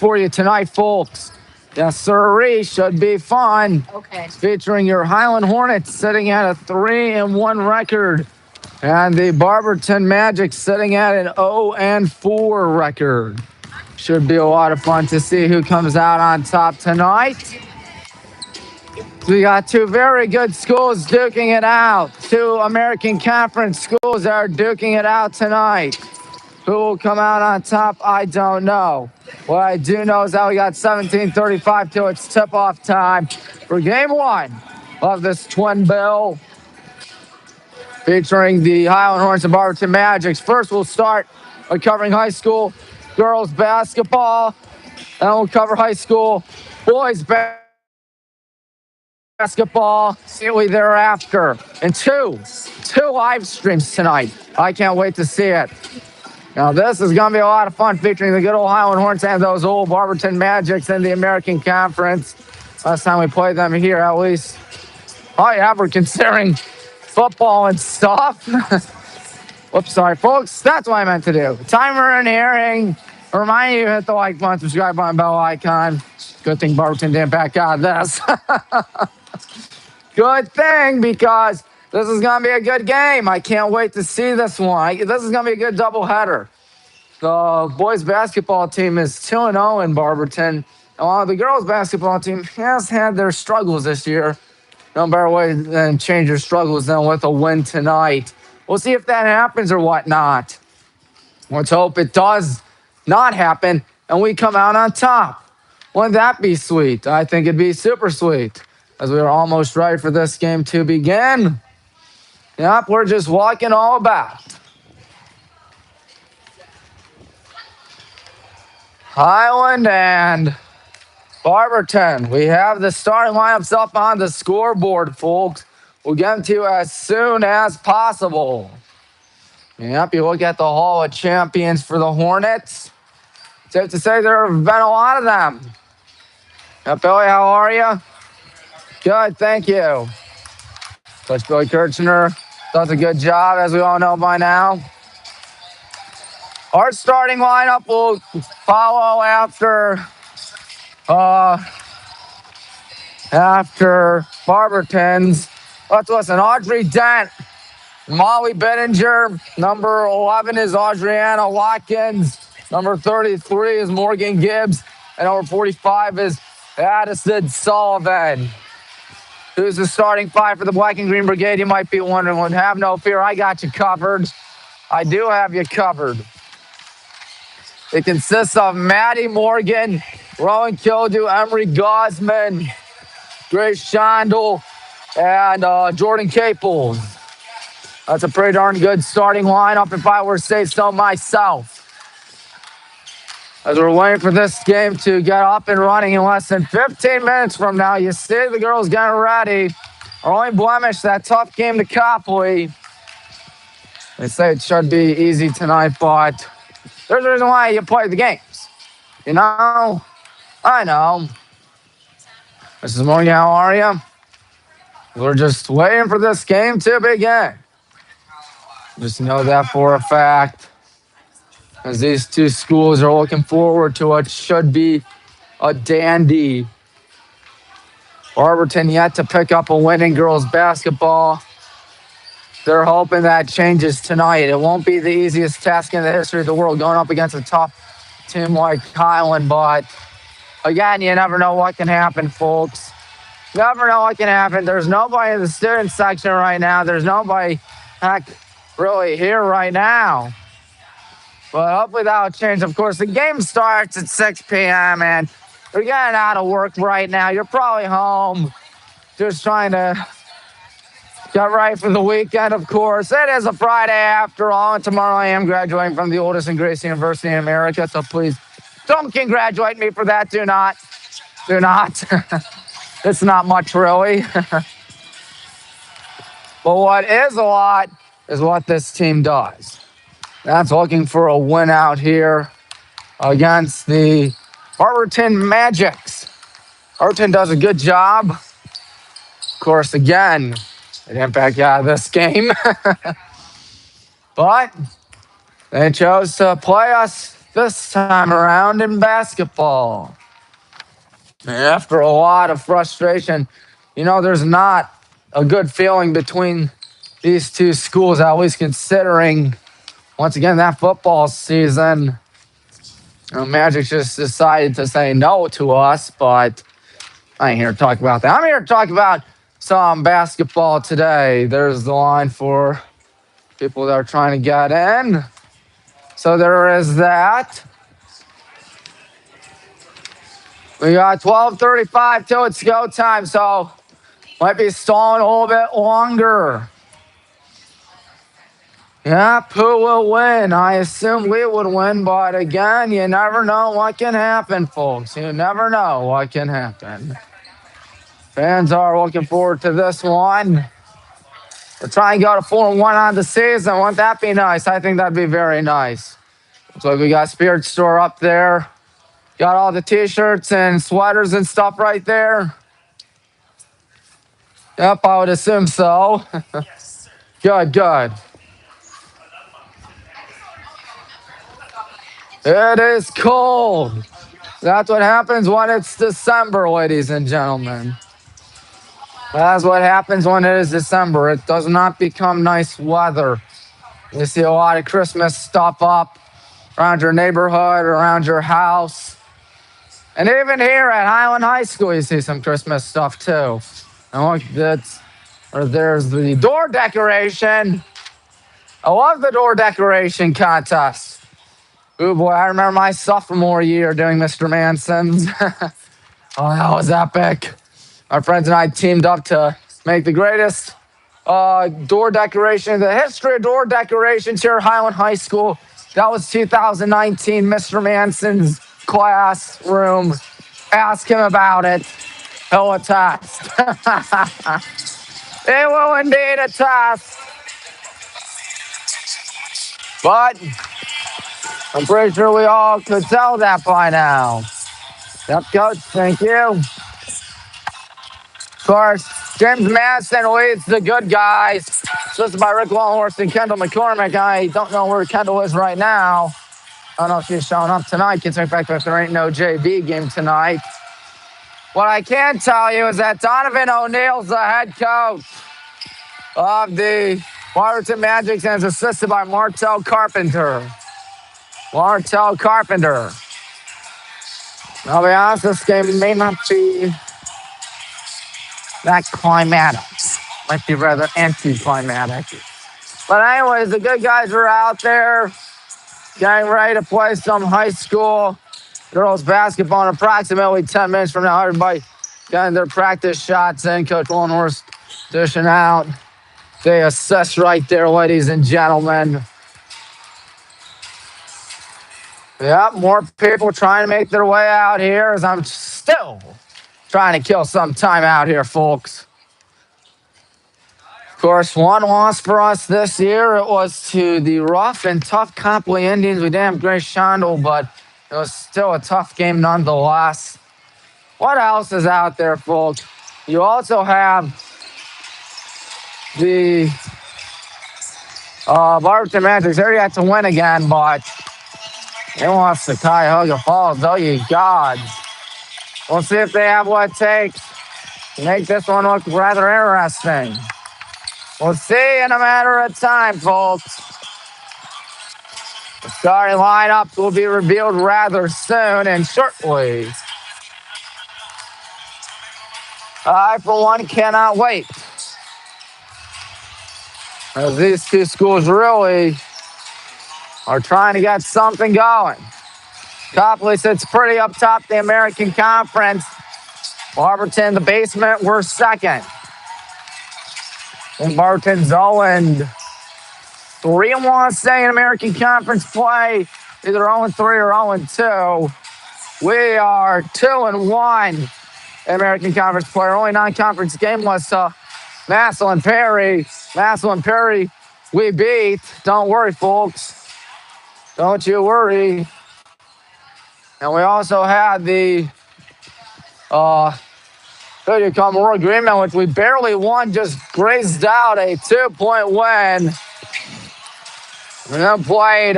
for you tonight, folks. Yes, sirree, should be fun. Okay. Featuring your Highland Hornets sitting at a 3-1 record. And the Barberton Magic sitting at an 0-4 record. Should be a lot of fun to see who comes out on top tonight. We got two very good schools duking it out. Two American Conference schools are duking it out tonight. Who will come out on top, I don't know. What I do know is that we got 17:35 till it's tip-off time for game one of this twin bill featuring the Highland Hornets and Barberton Magics. First, we'll start by covering high school girls basketball, and we'll cover high school boys basketball shortly thereafter. And two live streams tonight. I can't wait to see it. Now, this is going to be a lot of fun featuring the good old Highland Hornets and those old Barberton Magics in the American Conference. Last time we played them here, at least, ever considering football and stuff. Whoops, sorry, folks. That's what I meant to do. Timer and hearing. Remind you to hit the like button, subscribe button, bell icon. Good thing Barberton didn't back out of this. Good thing, because this is going to be a good game. I can't wait to see this one. This is going to be a good doubleheader. The boys basketball team is 2-0 in Barberton. While the girls basketball team has had their struggles this year, no better way than change your struggles than with a win tonight. We'll see if that happens or whatnot. Let's hope it does not happen and we come out on top. Wouldn't that be sweet? I think it'd be super sweet, as we are almost ready for this game to begin. Yep, we're just walking all about. Highland and Barberton. We have the starting lineups up on the scoreboard, folks. We'll get them to you as soon as possible. Yep, you look at the Hall of Champions for the Hornets. Safe to say there have been a lot of them. Yep, Billy, how are you? Good, thank you. Coach Billy Kirchner does a good job, as we all know by now. Our starting lineup will follow after Barberton's. Let's listen. Audrey Dent, Molly Bettinger. Number 11 is Adriana Watkins. Number 33 is Morgan Gibbs. And number 45 is Addison Sullivan. Who's the starting five for the Black and Green Brigade? You might be wondering. Well, have no fear. I got you covered. I do have you covered. It consists of Maddie Morgan, Rowan Kildew, Emery Gosman, Grace Shondel, and Jordan Caples. That's a pretty darn good starting lineup, if I were to say so myself. As we're waiting for this game to get up and running in less than 15 minutes from now, you see the girls getting ready. Our only blemish, that tough game to Copley. They say it should be easy tonight, but there's a reason why you play the games. You know? I know. Mrs. Morgan, how are you? We're just waiting for this game to begin. Just know that for a fact, as these two schools are looking forward to what should be a dandy. Barberton yet to pick up a win in girls basketball. They're hoping that changes tonight. It won't be the easiest task in the history of the world going up against a tough team like Highland, but again, you never know what can happen, folks. Never know what can happen. There's nobody in the student section right now. There's nobody, heck, really here right now. But hopefully that'll change. Of course, the game starts at 6 p.m. and you're getting out of work right now. You're probably home just trying to get ready for the weekend, of course. It is a Friday after all, and tomorrow I am graduating from the oldest and greatest university in America, so please don't congratulate me for that. Do not. Do not. It's not much, really. But what is a lot is what this team does. That's looking for a win out here against the Barberton Magics. Barberton does a good job. Of course, again, they didn't back out of this game. But they chose to play us this time around in basketball. After a lot of frustration, there's not a good feeling between these two schools, at least considering, once again, that football season. Magic just decided to say no to us, but I ain't here to talk about that. I'm here to talk about some basketball today. There's the line for people that are trying to get in. So there is that. We got 12:35 till it's go time, so might be stalling a little bit longer. Yep, who will win? I assume we would win, but again, you never know what can happen, folks. You never know what can happen. Fans are looking forward to this one. We're trying to go to 4-1 on the season. Wouldn't that be nice? I think that'd be very nice. Looks like we got Spirit Store up there. Got all the t-shirts and sweaters and stuff right there. Yep, I would assume so. Good. It is cold. That's what happens when it's December, ladies and gentlemen. That's what happens when it is December. It does not become nice weather. You see a lot of Christmas stuff up around your neighborhood, around your house. And even here at Highland High School, you see some Christmas stuff too. And look, there's the door decoration. I love the door decoration contest. Oh boy, I remember my sophomore year doing Mr. Manson's. Oh, that was epic. My friends and I teamed up to make the greatest door decoration in the history of door decorations here at Highland High School. That was 2019 Mr. Manson's classroom. Ask him about it. He'll attest. He will indeed attest. But I'm pretty sure we all could tell that by now. Yep, Coach, thank you. Of course, James Madison leads the good guys. Assisted by Rick Longhorst and Kendall McCormick. I don't know where Kendall is right now. I don't know if she's showing up tonight, considering the fact that there ain't no JV game tonight. What I can tell you is that Donovan O'Neill's the head coach of the Barberton Magic and is assisted by Martell Carpenter. I'll be honest, this game may not be that climatic. Might be rather anti-climatic. But anyways, the good guys are out there getting ready to play some high school girls basketball in approximately 10 minutes from now. Everybody getting their practice shots in. Coach Longhorst dishing out. They assess right there, ladies and gentlemen. Yep, more people trying to make their way out here as I'm still trying to kill some time out here, folks. Of course, one loss for us this year. It was to the rough and tough Copley Indians. We didn't have Grace Shondell, but it was still a tough game nonetheless. What else is out there, folks? You also have the Barberton Magic. They're yet to win again, but they lost to Cuyahoga Falls. Oh, you gods. We'll see if they have what it takes to make this one look rather interesting. We'll see in a matter of time, folks. The starting lineups will be revealed rather soon and shortly. I, for one, cannot wait. As these two schools really are trying to get something going. Copley sits pretty up top the American Conference. Barberton, the basement, we're second. And Barberton's 0-3, I want to say, in American Conference play. Either 0-3 or 0-2. We are 2-1 in American Conference play. Our only non-conference game was Massillon Perry. Massillon Perry, we beat. Don't worry, folks. Don't you worry. And we also had the Moore agreement, which we barely won, just grazed out a 2-point win. And then played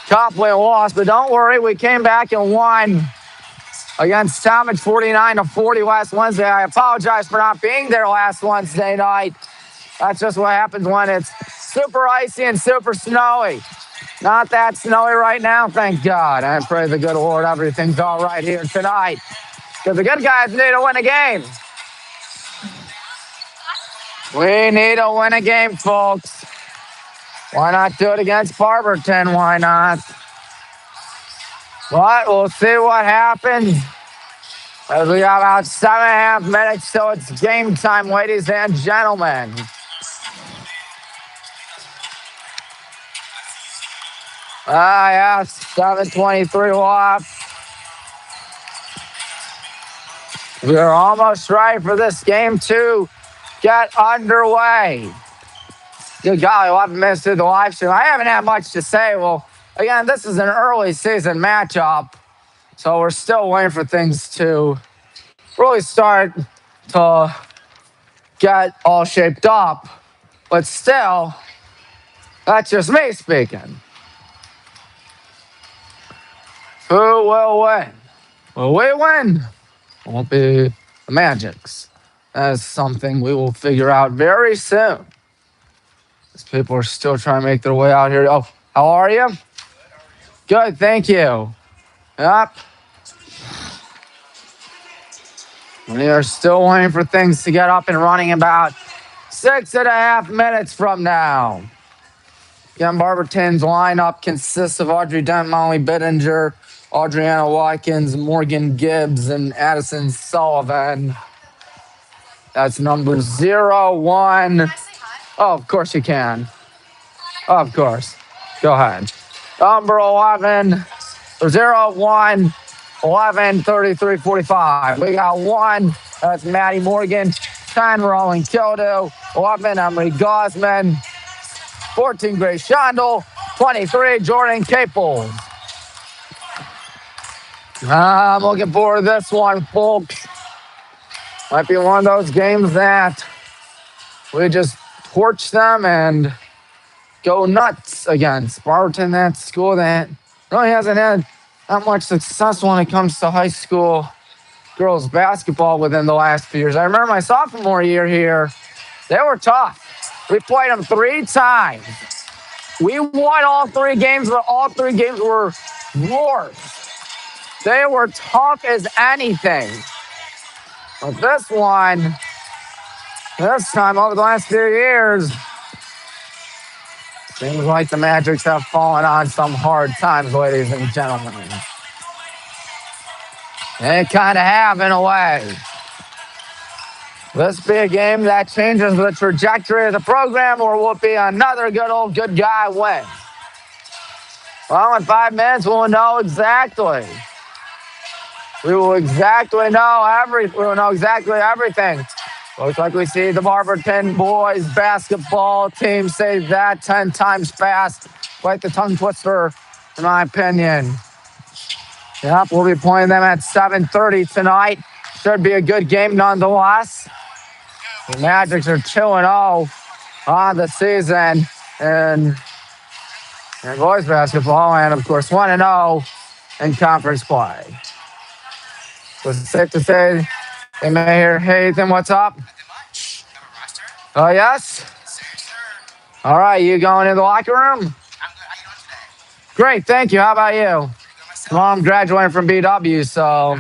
Copley lost, but don't worry, we came back and won against Talmadge 49-40 last Wednesday. I apologize for not being there last Wednesday night. That's just what happens when it's super icy and super snowy. Not that snowy right now, thank God. I pray the good Lord everything's all right here tonight. Because the good guys need to win a game. We need to win a game, folks. Why not do it against Barberton? Why not? But we'll see what happens. As we have about 7.5 minutes, so it's game time, ladies and gentlemen. Yes, 7:23 left. We're almost ready for this game to get underway. Good golly, 11 minutes through the live stream. I haven't had much to say. Well, again, this is an early season matchup, so we're still waiting for things to really start to get all shaped up. But still, that's just me speaking. Who will win? Will we win? It won't be the Magics. That is something we will figure out very soon. As people are still trying to make their way out here. Oh, how are you? Good, thank you. Yep. We are still waiting for things to get up and running about 6.5 minutes from now. Again, Barberton's lineup consists of Audrey Dent, Molly Bittinger, Audriana Watkins, Morgan Gibbs, and Addison Sullivan. That's number 01. Oh, of course you can. Oh, of course. Go ahead. Number 11, 01, 11, 33, 45. We got 1. That's Maddie Morgan. 10, Roland Kildo. 11, Emily Gosman. 14, Grace Shondel. 23, Jordan Capel. I'm looking forward to this one, folks. Might be one of those games that we just torch them and go nuts against. Barberton, that school that really hasn't had that much success when it comes to high school girls basketball within the last few years. I remember my sophomore year here, they were tough. We played them 3 times. We won all 3 games, but all 3 games were wars. They were tough as anything. But this time over the last few years, seems like the Magics have fallen on some hard times, ladies and gentlemen. They kind of have, in a way. This be a game that changes the trajectory of the program, or will it be another good old good guy win? Well, in 5 minutes, we'll know exactly. We will exactly know everything. Looks like we see the Barberton boys basketball team say that 10 times fast. Quite the tongue twister, in my opinion. Yep, we'll be playing them at 7:30 tonight. Should be a good game nonetheless. The Magics are 2-0 on the season in boys basketball, and of course 1-0 in conference play. So it's safe to say they may hear, hey, Ethan, what's up? Oh, yes? All right, you going in the locker room? Great, thank you. How about you? Well, I'm graduating from BW, so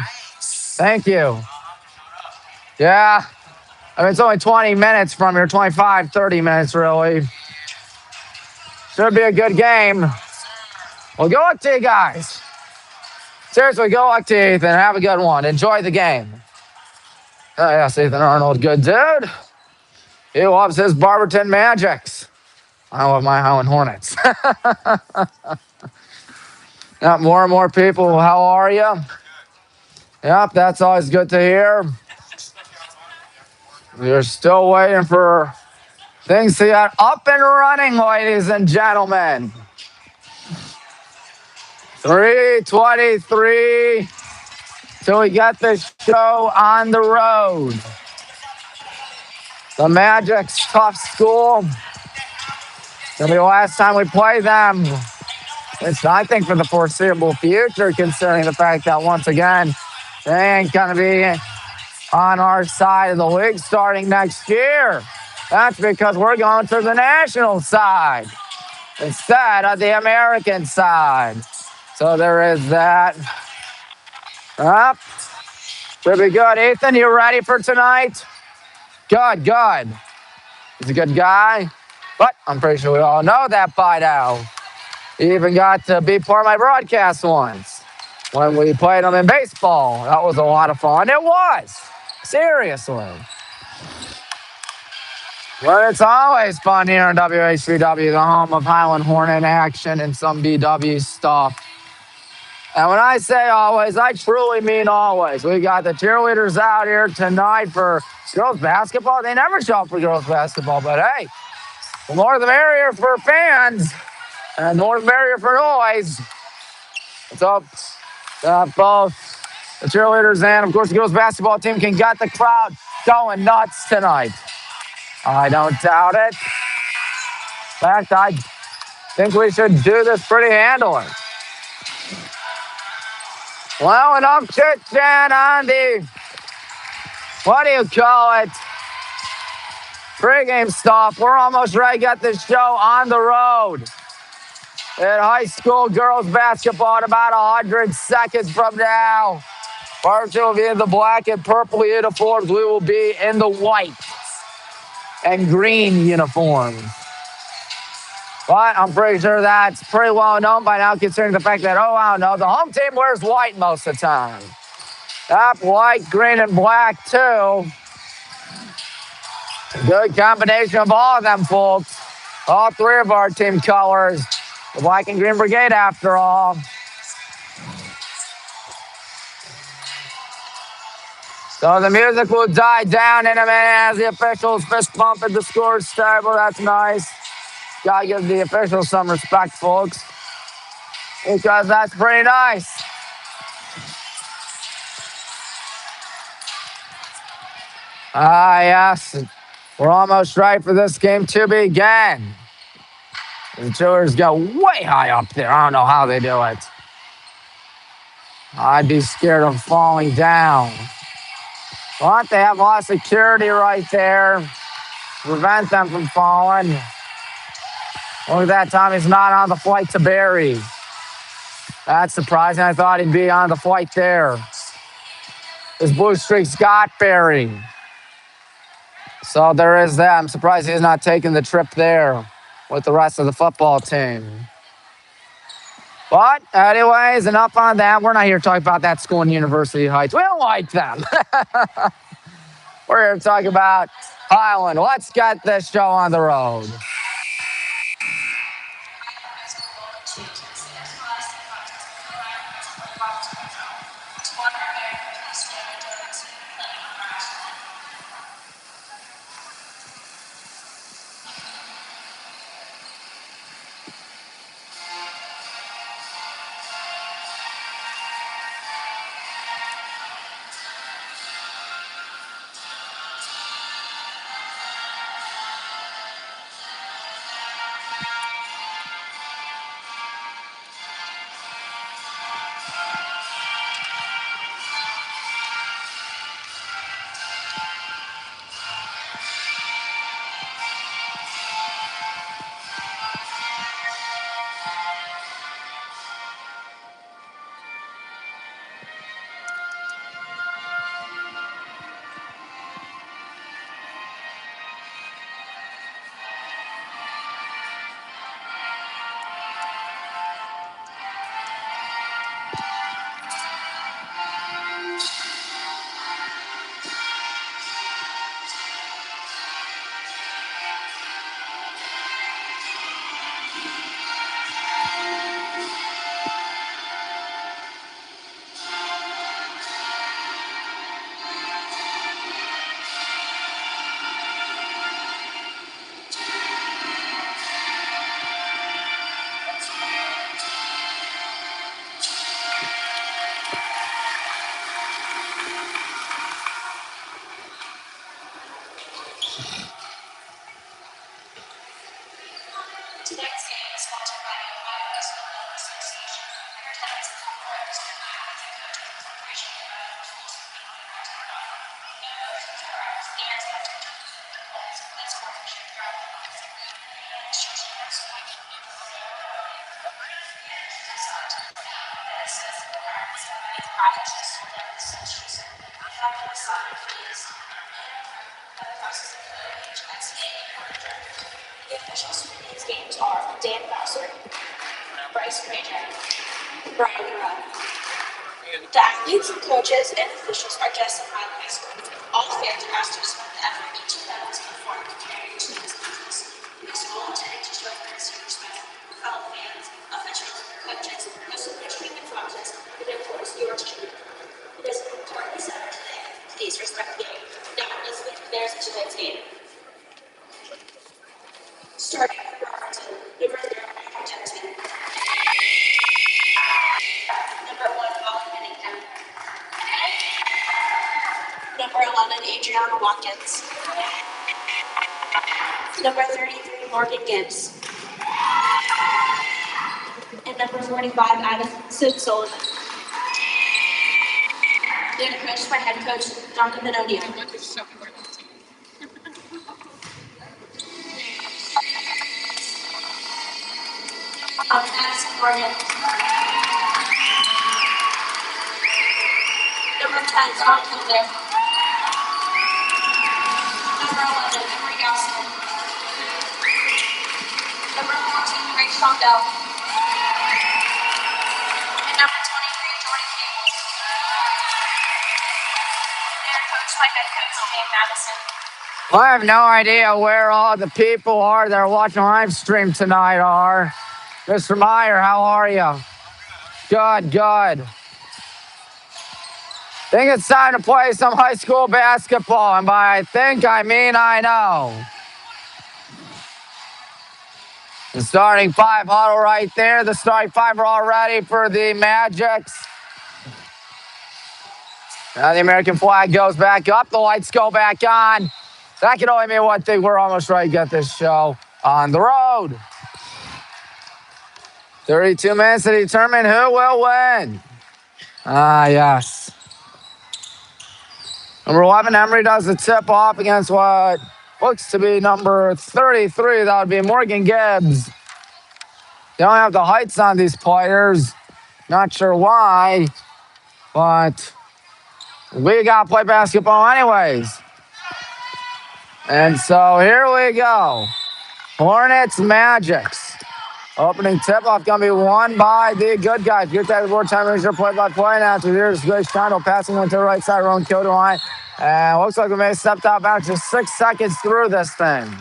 thank you. Yeah, I mean, it's only 20 minutes from here, 25, 30 minutes, really. Should be a good game. Well, good luck to you guys. Seriously, good luck to you, Ethan. Have a good one. Enjoy the game. Oh, yes, Ethan Arnold, good dude. He loves his Barberton Magics. I love my Highland Hornets. Got more and more people. How are you? Yep, that's always good to hear. We're still waiting for things to get up and running, ladies and gentlemen. 3:23 till we get this show on the road. The Magic's tough school. It'll be the last time we play them It's, I think, for the foreseeable future, considering the fact that, once again, they ain't going to be on our side of the league starting next year. That's because we're going to the national side instead of the American side. So there is that. Up. Should be good. Ethan, you ready for tonight? Good, good. He's a good guy. But I'm pretty sure we all know that by now. He even got to be part of my broadcast once when we played him in baseball. That was a lot of fun. It was. Seriously. Well, it's always fun here in WHBW, the home of Highland Hornet action and some BW stuff. And when I say always, I truly mean always. We got the cheerleaders out here tonight for girls basketball. They never show up for girls basketball, but hey, the more the merrier for fans and the more the merrier for noise. So both the cheerleaders and, of course, the girls basketball team can get the crowd going nuts tonight. I don't doubt it. In fact, I think we should do this pretty handily. Well, enough chit-chat on the, what do you call it, pregame stuff. We're almost ready to get this show on the road. In high school girls basketball in about 100 seconds from now. Barberton will be in the black and purple uniforms. We will be in the white and green uniforms. But I'm pretty sure that's pretty well known by now, considering the fact that, I don't know, the home team wears white most of the time. Up, white, green, and black, too. Good combination of all of them, folks. All three of our team colors. The Black and Green Brigade, after all. So the music will die down in a minute as the officials fist pump at the scores table. That's nice. Gotta give the officials some respect, folks, because that's pretty nice. Yes. We're almost right for this game to begin. The cheerleaders go way high up there. I don't know how they do it. I'd be scared of falling down. But they have a lot of security right there to prevent them from falling. Look at that, Tommy's not on the flight to Barrie. That's surprising. I thought he'd be on the flight there. His Blue Streak's got Barrie. So there is that. I'm surprised he's not taking the trip there with the rest of the football team. But anyways, enough on that. We're not here to talk about that school in University Heights. We don't like them. We're here to talk about Highland. Let's get this show on the road. The athletes, coaches, and officials are guests of Highland High School. All fans are asked to respect the effort each of them has put forth to carry each of these contest. The school intended to show courtesy and respect for fellow fans, officials, coaches, especially the coaches, and of course yours truly. It is an important Saturday today. Please respect the game. Now, Elizabeth declares it tonight's game. Starting with Barberton, number 0, Barberton. Number 1, Holland Whittingham. Number 11, Adriana Watkins. Number 33, Morgan Gibbs. And number 45, Addison Sullivan. They are coached by head coach Dr. Minodia. Addison Morgan. Number 10, Tom Kildare. Number 11, Emery Gosselin. Number 14, Greg Shondell. And number 23, Jordan Cable. They are coached by head coach Dave Madison. I have no idea where all the people are that are watching live stream tonight are. Mr. Meyer, how are you? Good, good. Think it's time to play some high school basketball, and by I think, I mean I know. The starting 5 huddle right there. The starting 5 are all ready for the Magics. Now the American flag goes back up. The lights go back on. That can only mean one thing. We're almost ready to get this show on the road. 32 minutes to determine who will win. Ah, yes. Number 11, Emery does the tip-off against what looks to be number 33. That would be Morgan Gibbs. They don't have the heights on these players. Not sure why, but we got to play basketball anyways. And so here we go. Hornets, Magics. Opening tip-off going to be won by the good guys. Good guys, board time is your play-by-play announcer. Here's Grace Shondell passing on to the right side, Rowan Kilder line. And looks like we may have stepped out back just 6 seconds through this thing.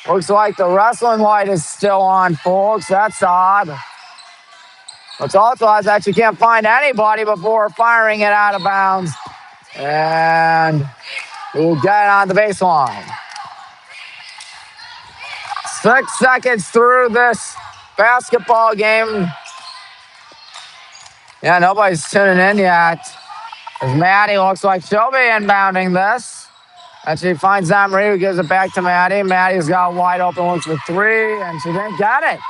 Looks like the wrestling light is still on, folks. That's odd. What's also odd is that you can't find anybody before firing it out of bounds. And we'll get it on the baseline. 6 seconds through this basketball game. Yeah, nobody's tuning in yet. As Maddie looks like she'll be inbounding this. And she finds Emery, who gives it back to Maddie. Maddie's got wide open, looks for 3, and she didn't get it.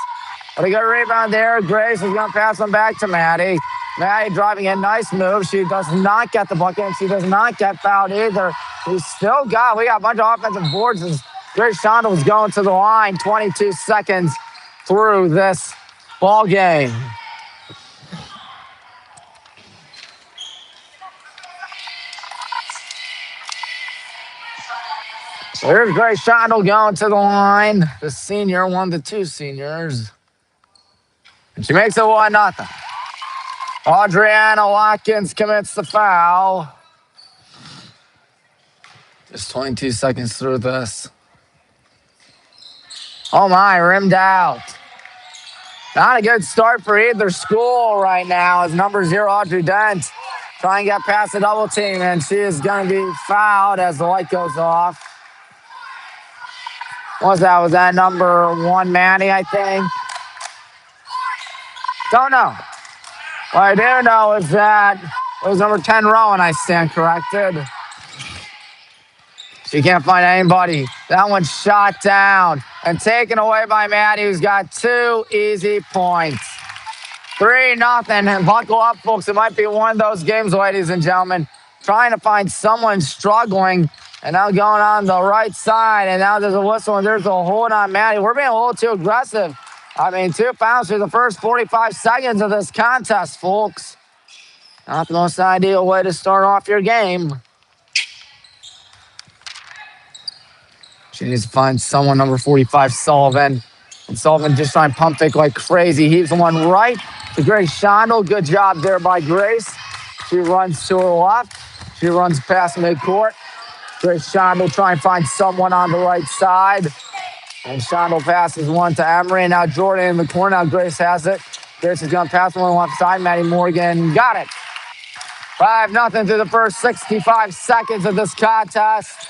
But a good rebound there. Grace is going to pass them back to Maddie. Maddie driving in, nice move. She does not get the bucket, and she does not get fouled either. We got a bunch of offensive boards as Grace Shondell was going to the line 22 seconds through this ball game. So here's Grace Shondell going to the line. The senior, one of the 2 seniors. And she makes it 1-0. Adriana Watkins commits the foul. Just 22 seconds through this. Oh my, rimmed out. Not a good start for either school right now as number 0, Audrey Dent, trying to get past the double team, and she is going to be fouled as the light goes off. Was that number 1, Maddie, I think? Don't know. What I do know is that it was number 10, Rowan, I stand corrected. She can't find anybody. That one's shot down and taken away by Maddie, who's got 2 easy points. 3-0. And buckle up, folks. It might be one of those games, ladies and gentlemen. Trying to find someone struggling. And now going on the right side. And now there's a whistle and there's a hold on Maddie. We're being a little too aggressive. I mean, 2 fouls through the first 45 seconds of this contest, folks. Not the most ideal way to start off your game. She needs to find someone, number 45, Sullivan. And Sullivan just trying to pump fake like crazy. He's the one right to Grace Shondell. Good job there by Grace. She runs to her left. She runs past midcourt. Grace Shondell trying to find someone on the right side. And Shondell passes one to Emery. And now Jordan in the corner. Now Grace has it. Grace is going to pass one left side. Maddie Morgan got it. 5-0 through the first 65 seconds of this contest.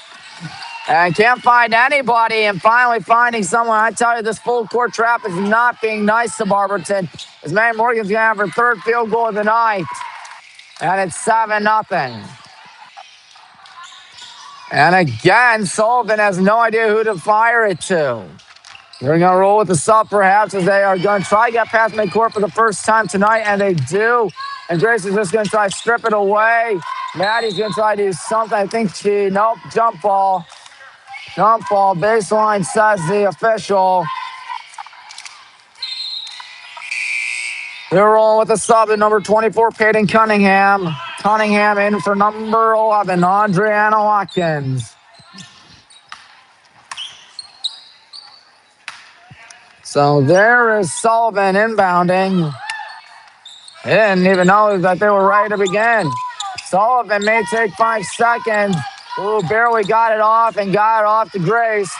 And can't find anybody, and finally finding someone. I tell you, this full court trap is not being nice to Barberton. As Maddie Morgan's going to have her third field goal of the night. And it's 7-0. And again, Sullivan has no idea who to fire it to. They're going to roll with the sub, perhaps, as they are going to try to get past midcourt for the first time tonight, and they do. And Grace is just going to try to strip it away. Maddie's going to try to do something. I think nope, jump ball. Jump ball, baseline, says the official. They're rolling with the sub at number 24, Peyton Cunningham. Cunningham in for number 11, Adriana Watkins. So there is Sullivan inbounding. They didn't even know that they were ready to begin. Sullivan may take 5 seconds. Ooh, barely got it off and got it off to Grace.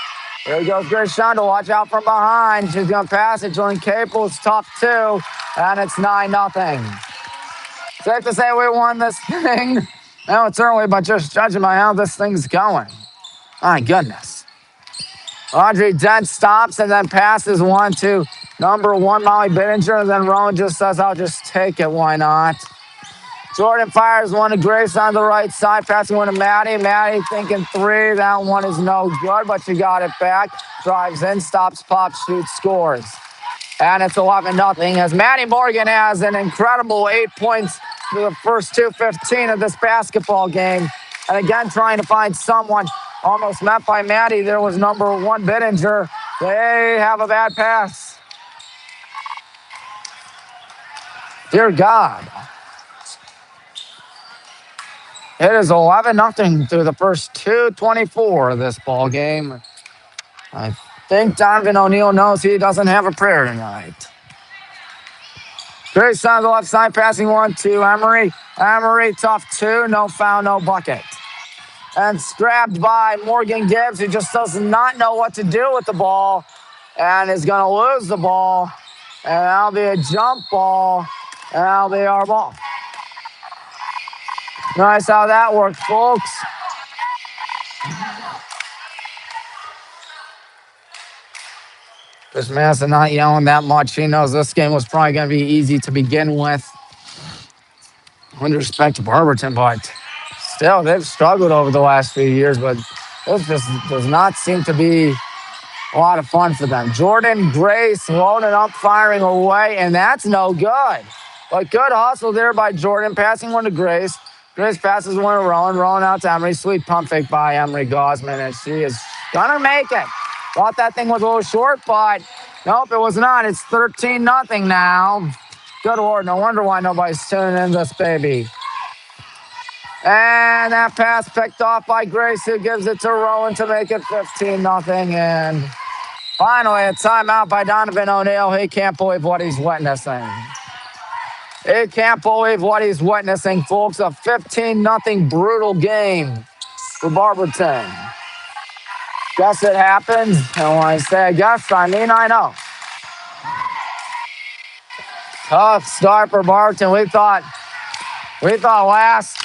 There goes Grace Shondell. Watch out from behind. She's going to pass it. Jordan Capel's top 2, and it's 9-0. Safe to say we won this thing. Now it's early, but just judging by how this thing's going. My goodness. Audrey Dent stops and then passes one to number 1, Molly Bittinger. And then Rowan just says, I'll just take it. Why not? Jordan fires one to Grace on the right side, passing one to Maddie. Maddie thinking 3. That one is no good, but she got it back. Drives in, stops, pops, shoots, scores. And it's 11-0 as Maddie Morgan has an incredible 8 points for the first 2:15 of this basketball game. And again, trying to find someone. Almost met by Maddie. There was number 1, Bittinger. They have a bad pass. Dear God. It is 11-0 through the first 2:24 of this ball game. I think Donovan O'Neill knows he doesn't have a prayer tonight. Grace on the left side, passing one to Emery. Emery, tough 2, no foul, no bucket. And grabbed by Morgan Gibbs, who just does not know what to do with the ball and is going to lose the ball. And that'll be a jump ball, and that'll be our ball. Nice how that worked, folks. Chris Masson not yelling that much. He knows this game was probably going to be easy to begin with. With respect to Barberton, but still, they've struggled over the last few years, but this just does not seem to be a lot of fun for them. Jordan Grace loading up, firing away, and that's no good. But good hustle there by Jordan, passing one to Grace. Grace passes one to Rowan. Rowan out to Emery. Sweet pump fake by Emery Gosman, and she is going to make it. Thought that thing was a little short, but nope, it was not. It's 13-0 now. Good Lord, no wonder why nobody's tuning in this baby. And that pass picked off by Grace, who gives it to Rowan to make it 15-0. And finally, a timeout by Donovan O'Neill. He can't believe what he's witnessing. He can't believe what he's witnessing, folks. A 15-0 brutal game for Barberton. Guess it happens. And when I say I guess, I mean I know. Tough start for Barberton. We thought last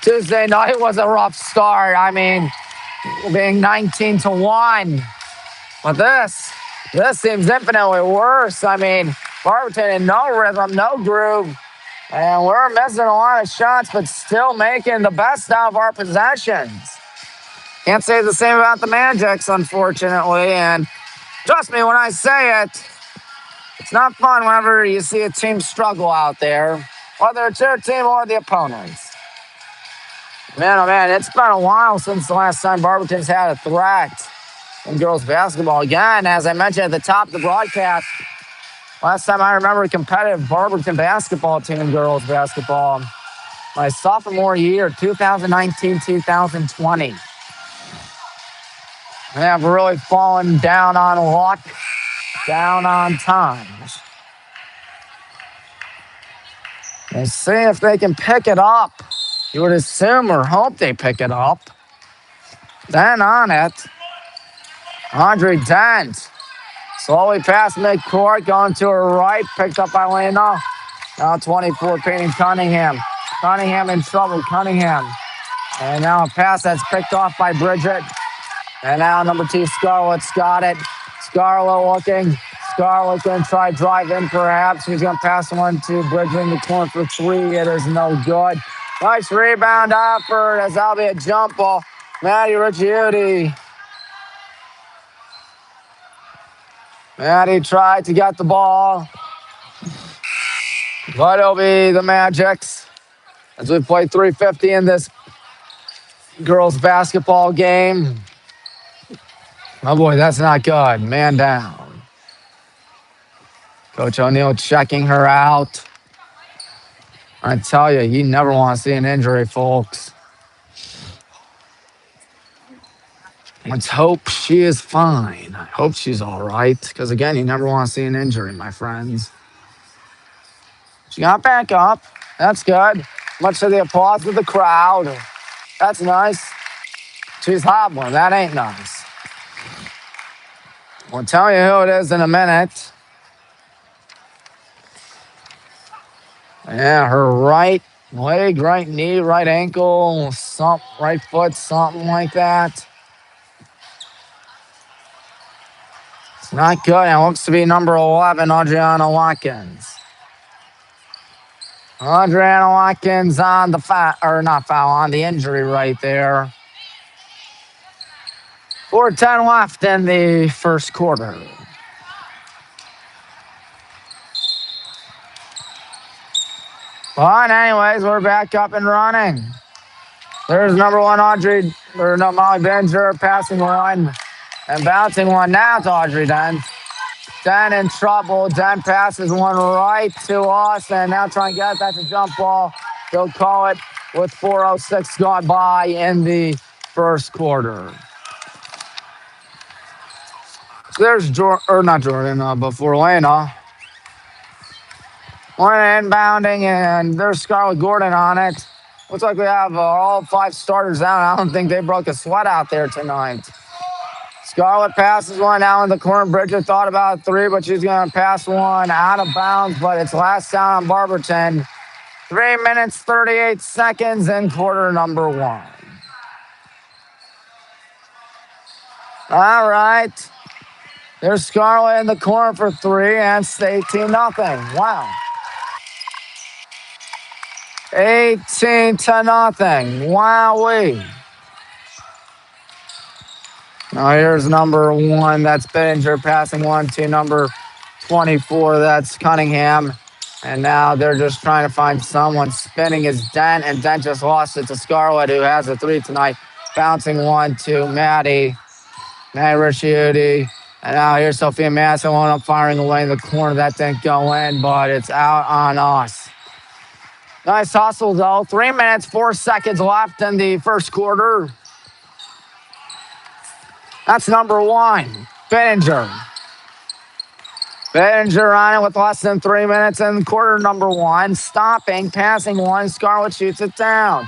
Tuesday night was a rough start. I mean, being 19-1. But this seems infinitely worse. I mean, Barberton in no rhythm, no groove. And we're missing a lot of shots, but still making the best out of our possessions. Can't say the same about the Magics, unfortunately. And trust me when I say it, it's not fun whenever you see a team struggle out there, whether it's your team or the opponents. Man, oh man, it's been a while since the last time Barberton's had a threat in girls basketball. Again, as I mentioned at the top of the broadcast, last time I remember a competitive Barberton basketball team in girls basketball my sophomore year, 2019, 2020. They have really fallen down on luck, down on times. We'll see if they can pick it up. You would assume or hope they pick it up. Then on it, Audrey Dent. Slowly past midcourt, going to her right, picked up by Lena. Now 24, Peyton Cunningham. Cunningham in trouble, Cunningham. And now a pass that's picked off by Bridget. And now number 2, Scarlett's got it. Scarlett looking. Scarlett going to try drive in perhaps. She's going to pass one to Bridget in the corner for 3. It is no good. Nice rebound effort as that'll be a jump ball. Maddie Ricciuti. Maddie tried to get the ball. But it'll be the Magics as we play 3:50 in this girls basketball game. Oh boy, that's not good. Man down. Coach O'Neill checking her out. I tell you never want to see an injury, folks. Let's hope she is fine. I hope she's all right. Because again, you never want to see an injury, my friends. She got back up. That's good. Much to the applause of the crowd. That's nice. She's hobbling. That ain't nice. We'll tell you who it is in a minute. Yeah, her right leg, right knee, right ankle, right foot, something like that. It's not good. It looks to be number 11, Adriana Watkins. Adriana Watkins on the on the injury right there. 4:10 left in the first quarter. But anyways, we're back up and running. There's number 1, Molly Benjer passing one and bouncing one now to Audrey Dent. Dent in trouble. Dent passes one right to us and now trying to get that to jump ball. They'll call it with 4:06 gone by in the first quarter. So there's before Lena. One inbounding, and there's Scarlett Gordon on it. Looks like we have all 5 starters out. I don't think they broke a sweat out there tonight. Scarlett passes one out in the corner. Bridget thought about 3, but she's going to pass one out of bounds, but it's last down on Barberton. 3 minutes, 38 seconds in quarter number 1. All right. There's Scarlett in the corner for 3, and it's 18-0. Wow. 18-0. Wowee. Now here's number 1. That's Benninger passing one to number 24. That's Cunningham. And now they're just trying to find someone. Spinning is Dent, and Dent just lost it to Scarlett, who has a 3 tonight. Bouncing one to Maddie Ricciuti. And now here's Sophia Masson up firing away in the corner. That didn't go in, but it's out on us. Nice hustle, though. 3 minutes, 4 seconds left in the first quarter. That's number 1, Benninger. Benninger on it with less than 3 minutes in quarter number 1. Stopping, passing one. Scarlett shoots it down.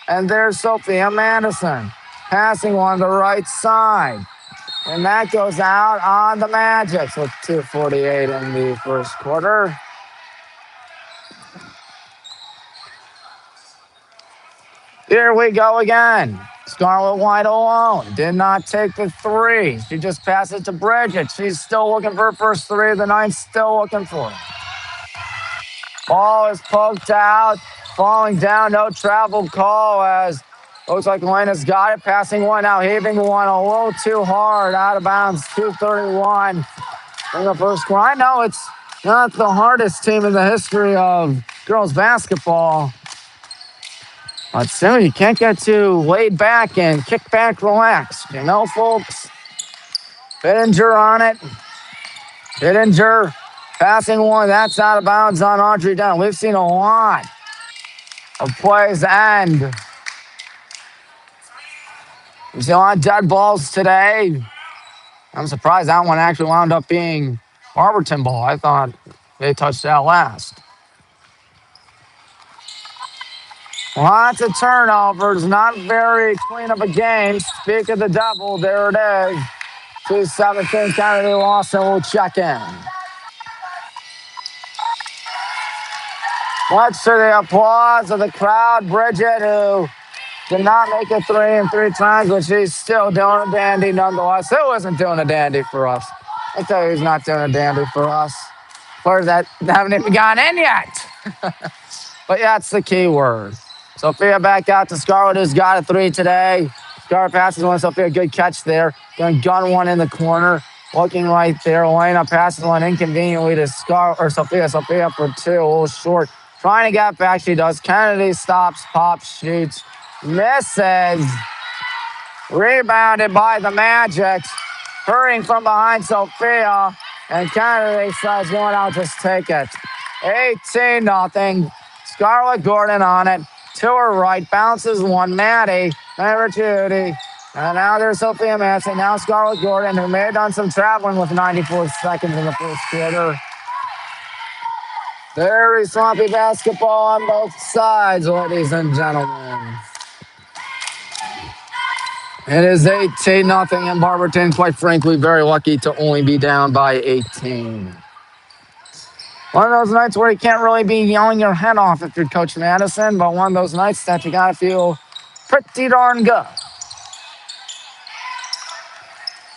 And there's Sophia Madison passing one to the right side. And that goes out on the Magics with 2:48 in the first quarter. Here we go again. Scarlett wide alone. Did not take the 3. She just passed it to Bridget. She's still looking for her first 3 of the night. Still looking for it. Ball is poked out. Falling down. No travel call as looks like Lena's got it. Passing one now. Heaving one a little too hard. Out of bounds. 2:31 in the first quarter. I know it's not the hardest team in the history of girls basketball. But still, you can't get too laid back and kick back, relax. You know, folks? Benninger on it. Benninger passing one. That's out of bounds on Audrey Dent. We've seen a lot of plays end. You see a lot of dead balls today. I'm surprised that one actually wound up being Barberton ball. I thought they touched that last. Lots of turnovers, not very clean of a game. Speak of the devil, there it is. 2-17 Kennedy lost, and we'll check in. Much to the applause of the crowd, Bridget, who did not make it 3 and 3 times, but she's still doing a dandy nonetheless. Who isn't doing a dandy for us? I tell you who's not doing a dandy for us. Players that haven't even gotten in yet. But yeah, it's the key word. Sophia back out to Scarlett, who's got a 3 today. Scarlett passes one. Sophia, good catch there. Going to gun one in the corner. Looking right there. Elena passes one inconveniently to Scarlett or Sophia. Sophia for 2, a little short. Trying to get back, she does. Kennedy stops, pops, shoots, misses. Rebounded by the Magic. Hurrying from behind Sophia. And Kennedy says, going out, just take it. 18-0. Scarlett Gordon on it. To her right, bounces one. Maddie, over Judy. And now there's Sophia Manson. Now Scarlett Gordon, who may have done some traveling with 94 seconds in the first quarter. Very sloppy basketball on both sides, ladies and gentlemen. It is 18-0, and Barberton, quite frankly, very lucky to only be down by 18. One of those nights where you can't really be yelling your head off if you're Coach Madison, but one of those nights that you gotta feel pretty darn good.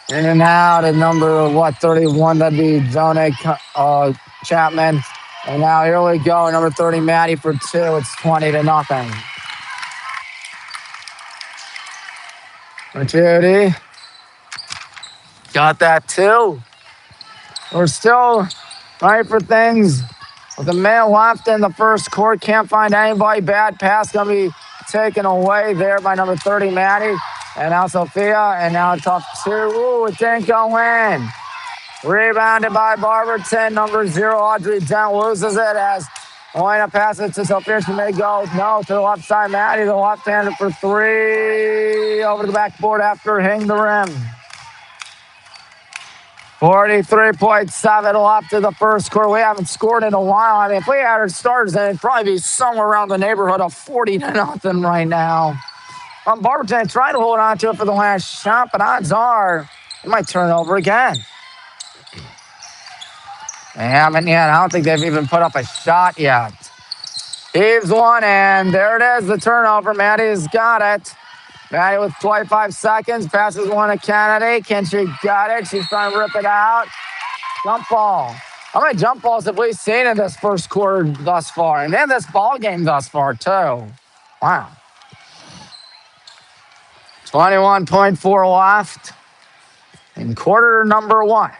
In and out at number, 31, that'd be Jonah Chapman. And now here we go, number 30, Maddie for 2. It's 20-0. Judy got that too. We're still right for things. With a man left in the first quarter, can't find anybody. Bad pass gonna be taken away there by number 30, Maddie. And now Sophia, and now a tough 2. Ooh, it didn't go in. Rebounded by Barberton. Number 0, Audrey Dent loses it as Elena passes to Sophia. She may go, no, to the left side. Maddie, the left-hander for 3. Over the backboard after hitting the rim. 43.7 left in the first quarter. We haven't scored in a while. I mean, if we had our starters, then it'd probably be somewhere around the neighborhood of 40-0 right now. Barberton tried to hold on to it for the last shot, but odds are it might turn over again. They haven't yet. I don't think they've even put up a shot yet. Heaves one, and there it is, the turnover. Maddie's got it. Maddie with 25 seconds, passes one to Kennedy. Can she got it? She's trying to rip it out. Jump ball. How many jump balls have we seen in this first quarter thus far? And in this ball game thus far, too. Wow. 21.4 left in quarter number 1.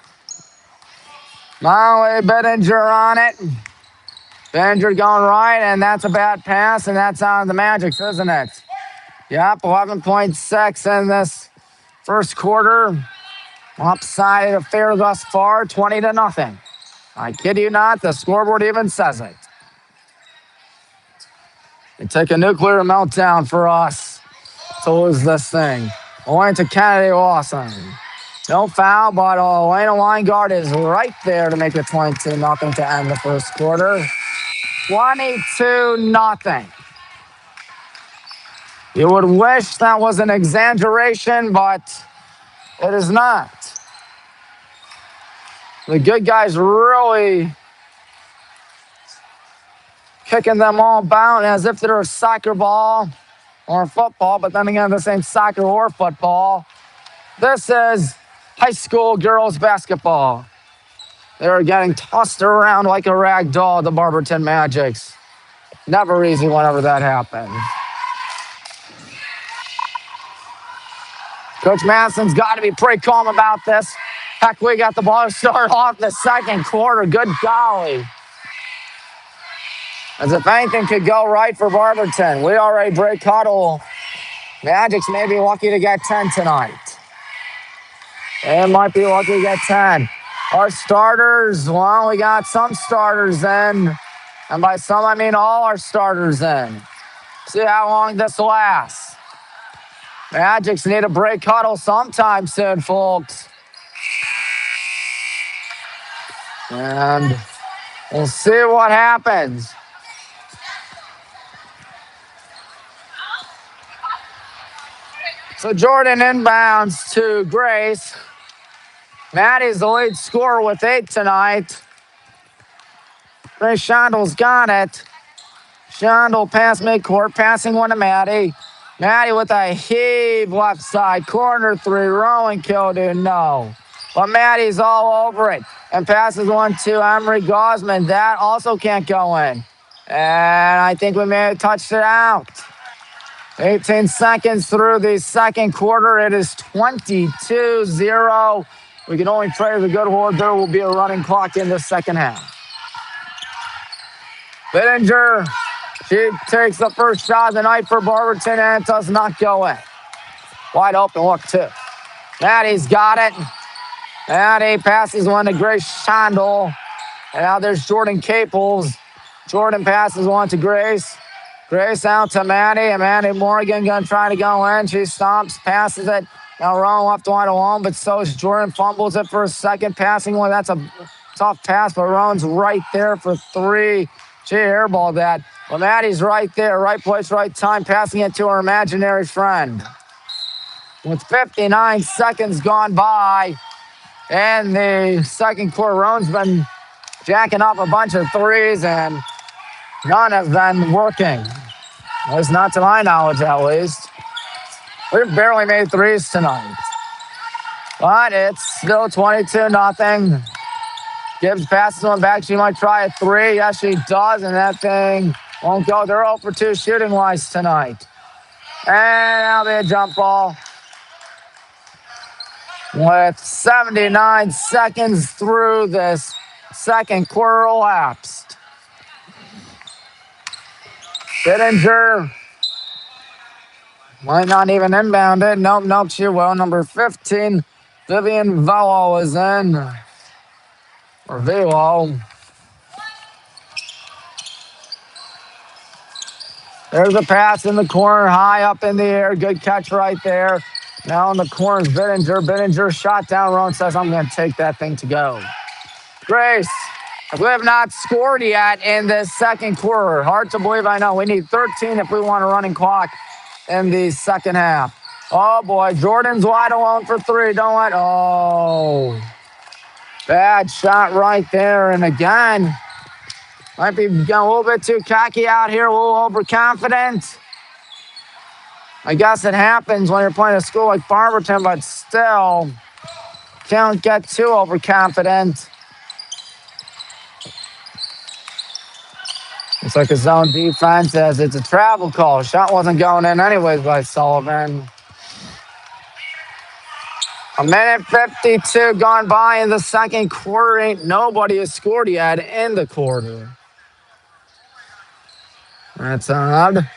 Molly Bettinger on it. Bettinger going right, and that's a bad pass, and that's on the Magics, isn't it? Yep, 11.6 in this first quarter. Upside affair thus far, 20-0. I kid you not, the scoreboard even says it. It took a nuclear meltdown for us to lose this thing. Going to Kennedy Lawson. No foul, but Elena Weingart is right there to make it 22-0 to end the first quarter. 22-0. You would wish that was an exaggeration, but it is not. The good guys really kicking them all about as if they're a soccer ball or a football, but then again, this ain't soccer or football. This is high school girls basketball. They're getting tossed around like a rag doll, the Barberton Magics. Never easy whenever that happens. Coach Madison's got to be pretty calm about this. Heck, we got the ball to start off the second quarter. Good golly. As if anything could go right for Barberton. We already break huddle. Magics may be lucky to get 10 tonight. They might be lucky to get 10. Our starters, well, we got some starters in. And by some, I mean all our starters in. See how long this lasts. Magics need a break huddle sometime soon, folks. And we'll see what happens. So Jordan inbounds to Grace. Maddie's the lead scorer with 8 tonight. Grace Shondell's got it. Shondell pass midcourt, passing one to Maddie. Maddie with a heave left side, corner three, Rowan Kildoon, no. But Maddie's all over it and passes one to Emery Gosman. That also can't go in. And I think we may have touched it out. 18 seconds through the second quarter. It is 22-0. We can only pray the good Lord there will be a running clock in the second half. Bittinger, she takes the first shot of the night for Barberton and it does not go in. Wide open look, too. Maddie's got it. Maddie passes one to Grace Shondell. And now there's Jordan Caples. Jordan passes one to Grace. Grace out to Maddie, and Maddie Morgan gonna try to go in. She stomps, passes it. Now Rowan left wide alone, but so is Jordan. Fumbles it for a second, passing one. That's a tough pass, but Rowan's right there for three. She airballed that. But Maddie's right there, right place, right time, passing it to her imaginary friend. With 59 seconds gone by in the second quarter, Rowan's been jacking up a bunch of threes, and none of them working. At least not to my knowledge, at least. We've barely made threes tonight. But it's still 22-0. Gibbs passes one back. She might try a three. Yes, she does, and that thing won't go. They're 0 for 2 shooting-wise tonight. And that'll be a jump ball. With 79 seconds through this second quarter elapsed. Bittinger might not even inbound it. Nope, she will. Number 15, Vivian Velo is in. Or Velo. There's a pass in the corner, high up in the air. Good catch right there. Now in the corner is Bittinger. Bittinger shot down. Rowan says, I'm going to take that thing to go. Grace, we have not scored yet in this second quarter. Hard to believe, I know. We need 13 if we want a running clock in the second half. Oh, boy. Jordan's wide alone for three. Don't let... Oh. Bad shot right there. And again, might be getting a little bit too cocky out here, a little overconfident. I guess it happens when you're playing a school like Barberton, but still, can't get too overconfident. It's like a zone defense as it's a travel call. Shot wasn't going in anyways by Sullivan. A minute 52 gone by in the second quarter. Ain't nobody has scored yet in the quarter. That's odd.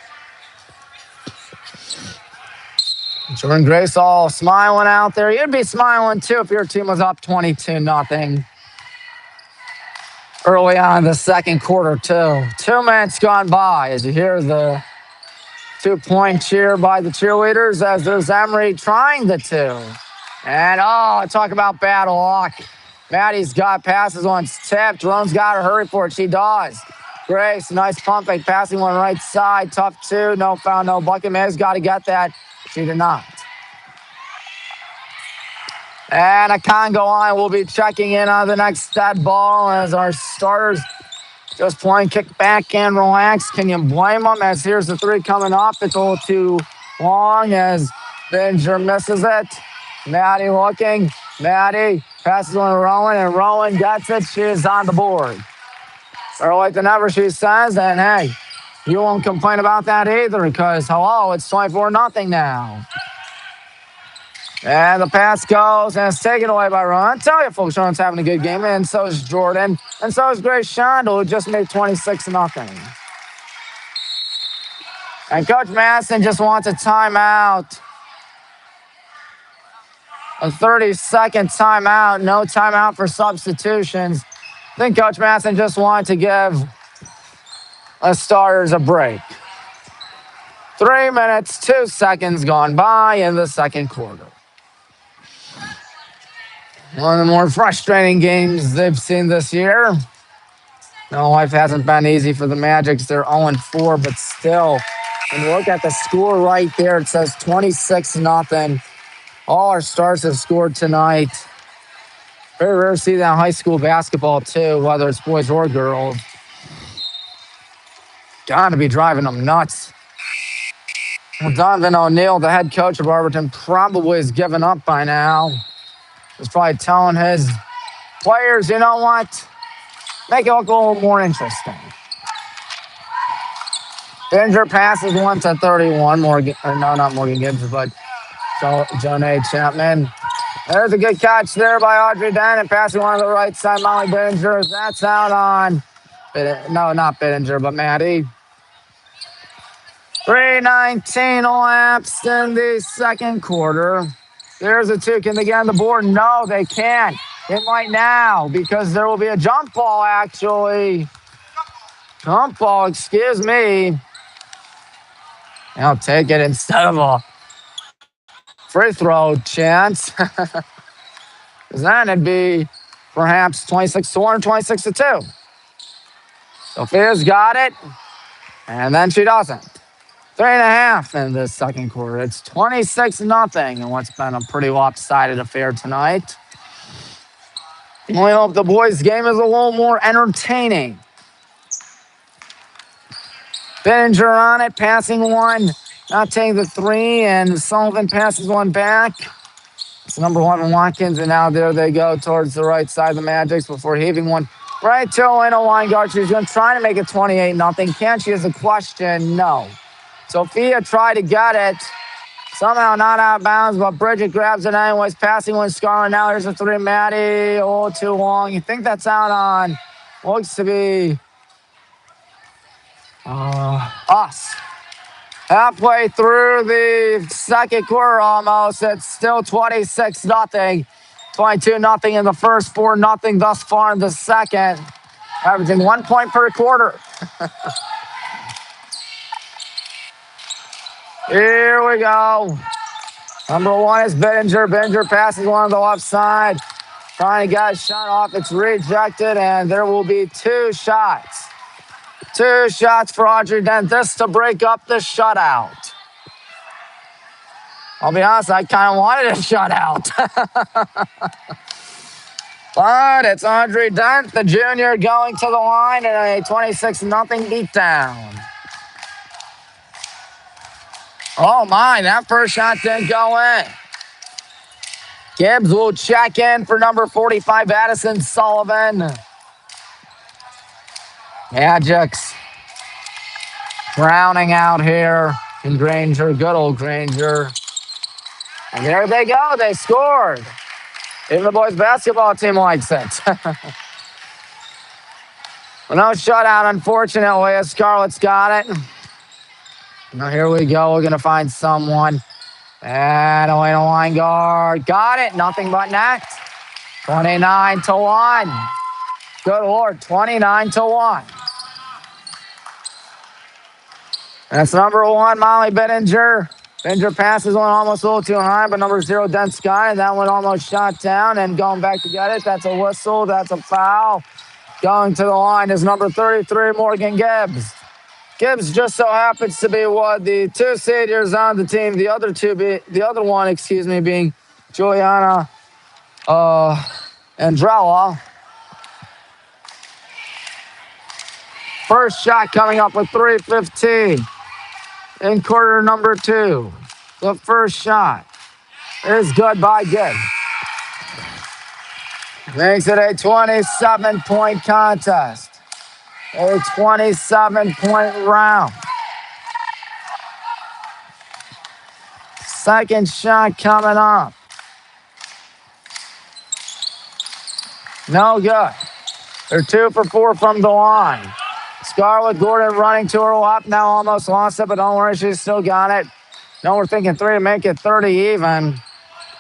Jordan Grace all smiling out there. You'd be smiling too if your team was up 22-0. Early on in the second quarter, too. 2 minutes gone by as you hear the 2-point cheer by the cheerleaders as there's Emery trying the two. And, talk about bad luck. Maddie's got passes once tipped. Rowan's got to hurry for it. She does. Grace, nice pump fake, passing one right side. Tough two. No foul, no bucket. May's got to get that. She did not. And a Congo line will be checking in on the next dead ball as our starters just playing kick back and relax. Can you blame them? As here's the three coming up. It's a little too long as Binger misses it. Maddie looking. Maddie passes one to Rowan, and Rowan gets it. She is on the board. Or like the never, she says, and hey, you won't complain about that either because, hello, it's 24-0 now. And the pass goes, and it's taken away by Rowan. I tell you, folks, Rowan's having a good game, and so is Jordan. And so is Grace Shondell, who just made 26-0. And Coach Madison just wants a timeout. A 30-second timeout. No timeout for substitutions. I think Coach Madison just wanted to give the starters a break. 3 minutes, 2 seconds gone by in the second quarter. One of the more frustrating games they've seen this year. No, life hasn't been easy for the Magics. They're 0-4, but still, when you look at the score right there, it says 26-0. All our stars have scored tonight. Very rare to see that in high school basketball, too, whether it's boys or girls. Got to be driving them nuts. Well, Donovan O'Neill, the head coach of Barberton, probably has given up by now. He's probably telling his players, you know what? Make it look a little more interesting. Binger passes one to 31. Morgan, or no, not Morgan Gibbs, but Jonay Chapman. There's a good catch there by Audrey Dent, passing one to the right side. Molly Binger. That's out on. No, not Binger, but Maddie. 3:19 elapsed in the second quarter. There's a two. Can they get on the board? No, they can't. It might now because there will be a jump ball, actually. Jump ball, excuse me. I'll take it instead of a free throw chance. Then it'd be perhaps 26-1 or 26-2. Sophia's got it, and then she doesn't. 3.5 in the second quarter. It's 26-0 in what's been a pretty lopsided affair tonight. We hope the boys' game is a little more entertaining. Bininger on it, passing one, not taking the three, and Sullivan passes one back. It's number 1 Watkins, and now there they go towards the right side of the Magics before heaving one right to Elena Weingart. She's going to try to make it 28-0. Can she is a question? No. Sophia tried to get it. Somehow not out of bounds, but Bridget grabs it anyways. Passing one, Scarlett. Now here's a three, Maddie. Oh, too long. You think that's out on? Looks to be us. Halfway through the second quarter almost. It's still 26-0. 22-0 in the first, 4-0 thus far in the second. Averaging 1 point per quarter. Here we go. Number 1 is Binger. Binger passes one on the left side. Trying to get a shot off. It's rejected, and there will be 2 shots. 2 shots for Audrey Dent. This to break up the shutout. I'll be honest, I kind of wanted a shutout. But it's Audrey Dent, the junior, going to the line in a 26-0 beatdown. Oh, my, that first shot didn't go in. Gibbs will check in for number 45, Addison Sullivan. Magics drowning out here in Granger, good old Granger. And there they go, they scored. Even the boys' basketball team likes it. Well, no shutout, unfortunately, as Scarlett's got it. Now here we go, we're going to find someone. And Elena Weingart got it, nothing but net. 29-1. Good Lord, 29-1. That's number 1, Molly Bininger. Binger passes one almost a little too high, but number 0, Dent Sky. That one almost shot down and going back to get it. That's a whistle. That's a foul. Going to the line is number 33, Morgan Gibbs. Gibbs just so happens to be one the 2 seniors on the team. The other one, being Juliana Andrella. First shot coming up with 3:15 in quarter number 2. The first shot is good by Gibbs. Makes it a 27-point contest. A 27-point round. Second shot coming up. No good. They're 2 for 4 from the line. Scarlett Gordon running to her left. Now almost lost it, but don't worry, she's still got it. No, we're thinking 3 to make it 30 even.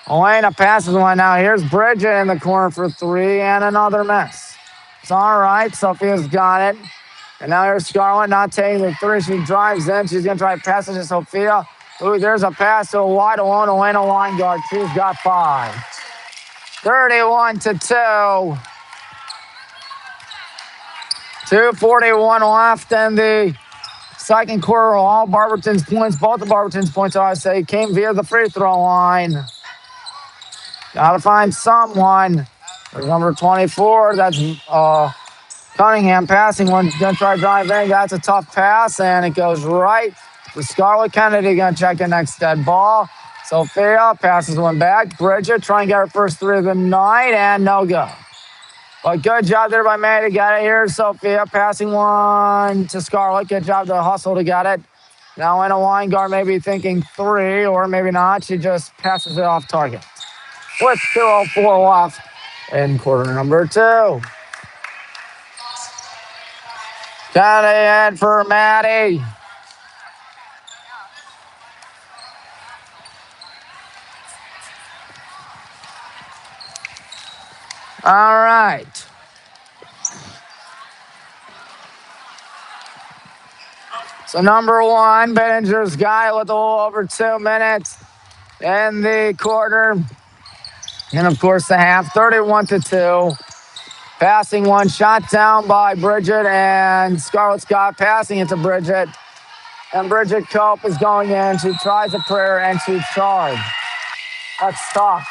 Elena passes one now. Here's Bridget in the corner for 3 and another miss. It's all right. Sophia's got it. And now here's Scarlett not taking the three. She drives in. She's going to try to pass it to Sophia. Ooh, there's a pass to a wide alone Elena Weingart. She's got 5. 31-2. 2:41 left in the second quarter. All Barberton's points, both of Barberton's points, I say, came via the free throw line. Got to find someone. There's number 24. That's Cunningham passing one. Going to try to drive in. That's a tough pass, and it goes right to Scarlett Kennedy. Going to check the next dead ball. Sophia passes one back. Bridget trying to get her first 3 of the night, and no go. But good job there by May to get it. Here's Sophia passing one to Scarlett. Good job to hustle to get it. Now in a Weingart maybe thinking 3, or maybe not. She just passes it off target. With 2:04 left in quarter number 2. Kennedy in for Maddie. All right. So number 1, Benninger's got it with a little over 2 minutes in the quarter. And of course the half, 31-2. Passing one, shot down by Bridget, and Scarlett Scott passing it to Bridget. And Bridget Cope is going in. She tries a prayer and she charged. That's tough.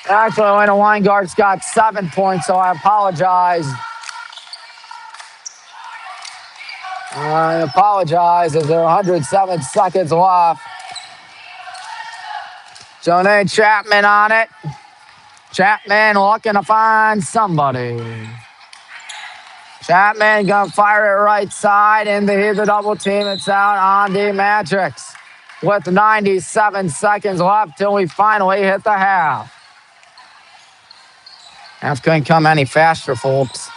Actually, Elena Weingart's got 7 points, so I apologize. As there are 107 seconds left. Jonay Chapman on it. Chapman looking to find somebody. Chapman gonna fire it right side, and they hit the double team. It's out on the Magics with 97 seconds left till we finally hit the half. Half couldn't come any faster, folks.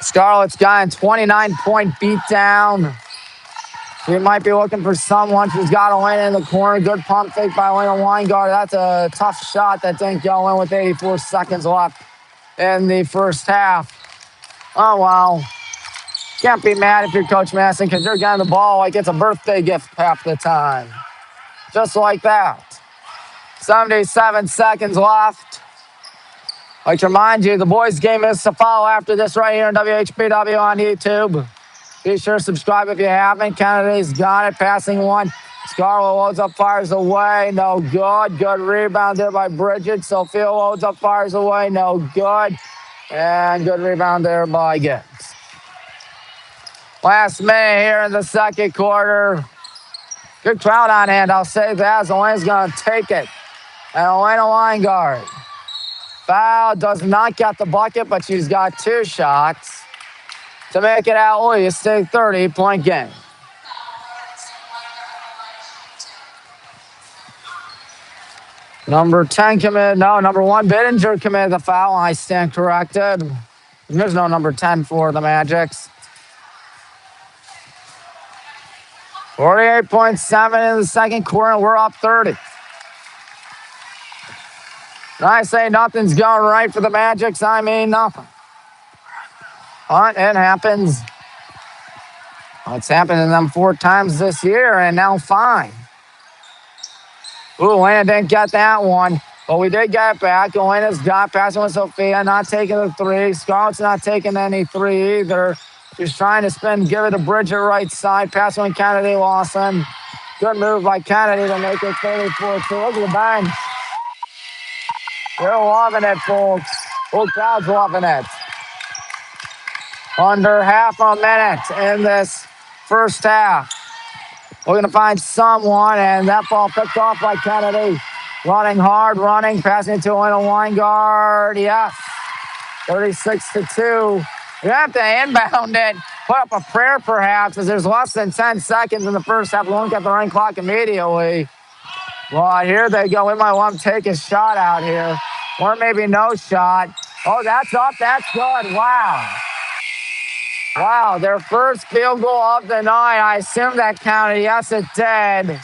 Scarlett's got a 29-point beatdown. She might be looking for someone. She's got Elena in the corner. Good pump fake by Elena Weingart. That's a tough shot that didn't go in with 84 seconds left in the first half. Oh, wow. Can't be mad if you're Coach Masson because you're getting the ball like it's a birthday gift half the time. Just like that. 77 seconds left. I'd like to remind you, the boys' game is to follow after this right here on WHBW on YouTube. Be sure to subscribe if you haven't. Kennedy's got it, passing one. Scarlett loads up, fires away. No good. Good rebound there by Bridget. Sophia loads up, fires away. No good. And good rebound there by Gibbs. Last minute here in the second quarter. Good crowd on hand, I'll say that. Elena's going to take it. And Elena Weingart. Foul, does not get the bucket, but she's got 2 shots to make it at least a 30-point game. Number 10 committed, no, number 1, Bittinger committed the foul. I stand corrected. There's no number 10 for the Magics. 48.7 in the second quarter, and we're up 30. When I say nothing's going right for the Magics, I mean nothing. But it happens. It's happened to them 4 times this year, and now 5. Ooh, Elena didn't get that one, but we did get it back. Elena's got passing with Sophia, not taking the 3. Scarlett's not taking any 3 either. She's trying to spin, give it to Bridget right side. Passing with Kennedy Lawson. Good move by Kennedy to make it 34-2. Look at the bench. They're loving it, folks. Whole crowd's loving it. Under half a minute in this first half. We're going to find someone, and that ball picked off by Kennedy. Running hard, passing it to Elena Weingart. Yes. 36-2. You have to inbound it, put up a prayer perhaps, as there's less than 10 seconds in the first half. We won't get the running clock immediately. Well, here they go. We might want to take a shot out here, or maybe no shot. Oh, that's up. That's good. Wow. Wow, their first field goal of the night. I assume that counted. Yes, it did.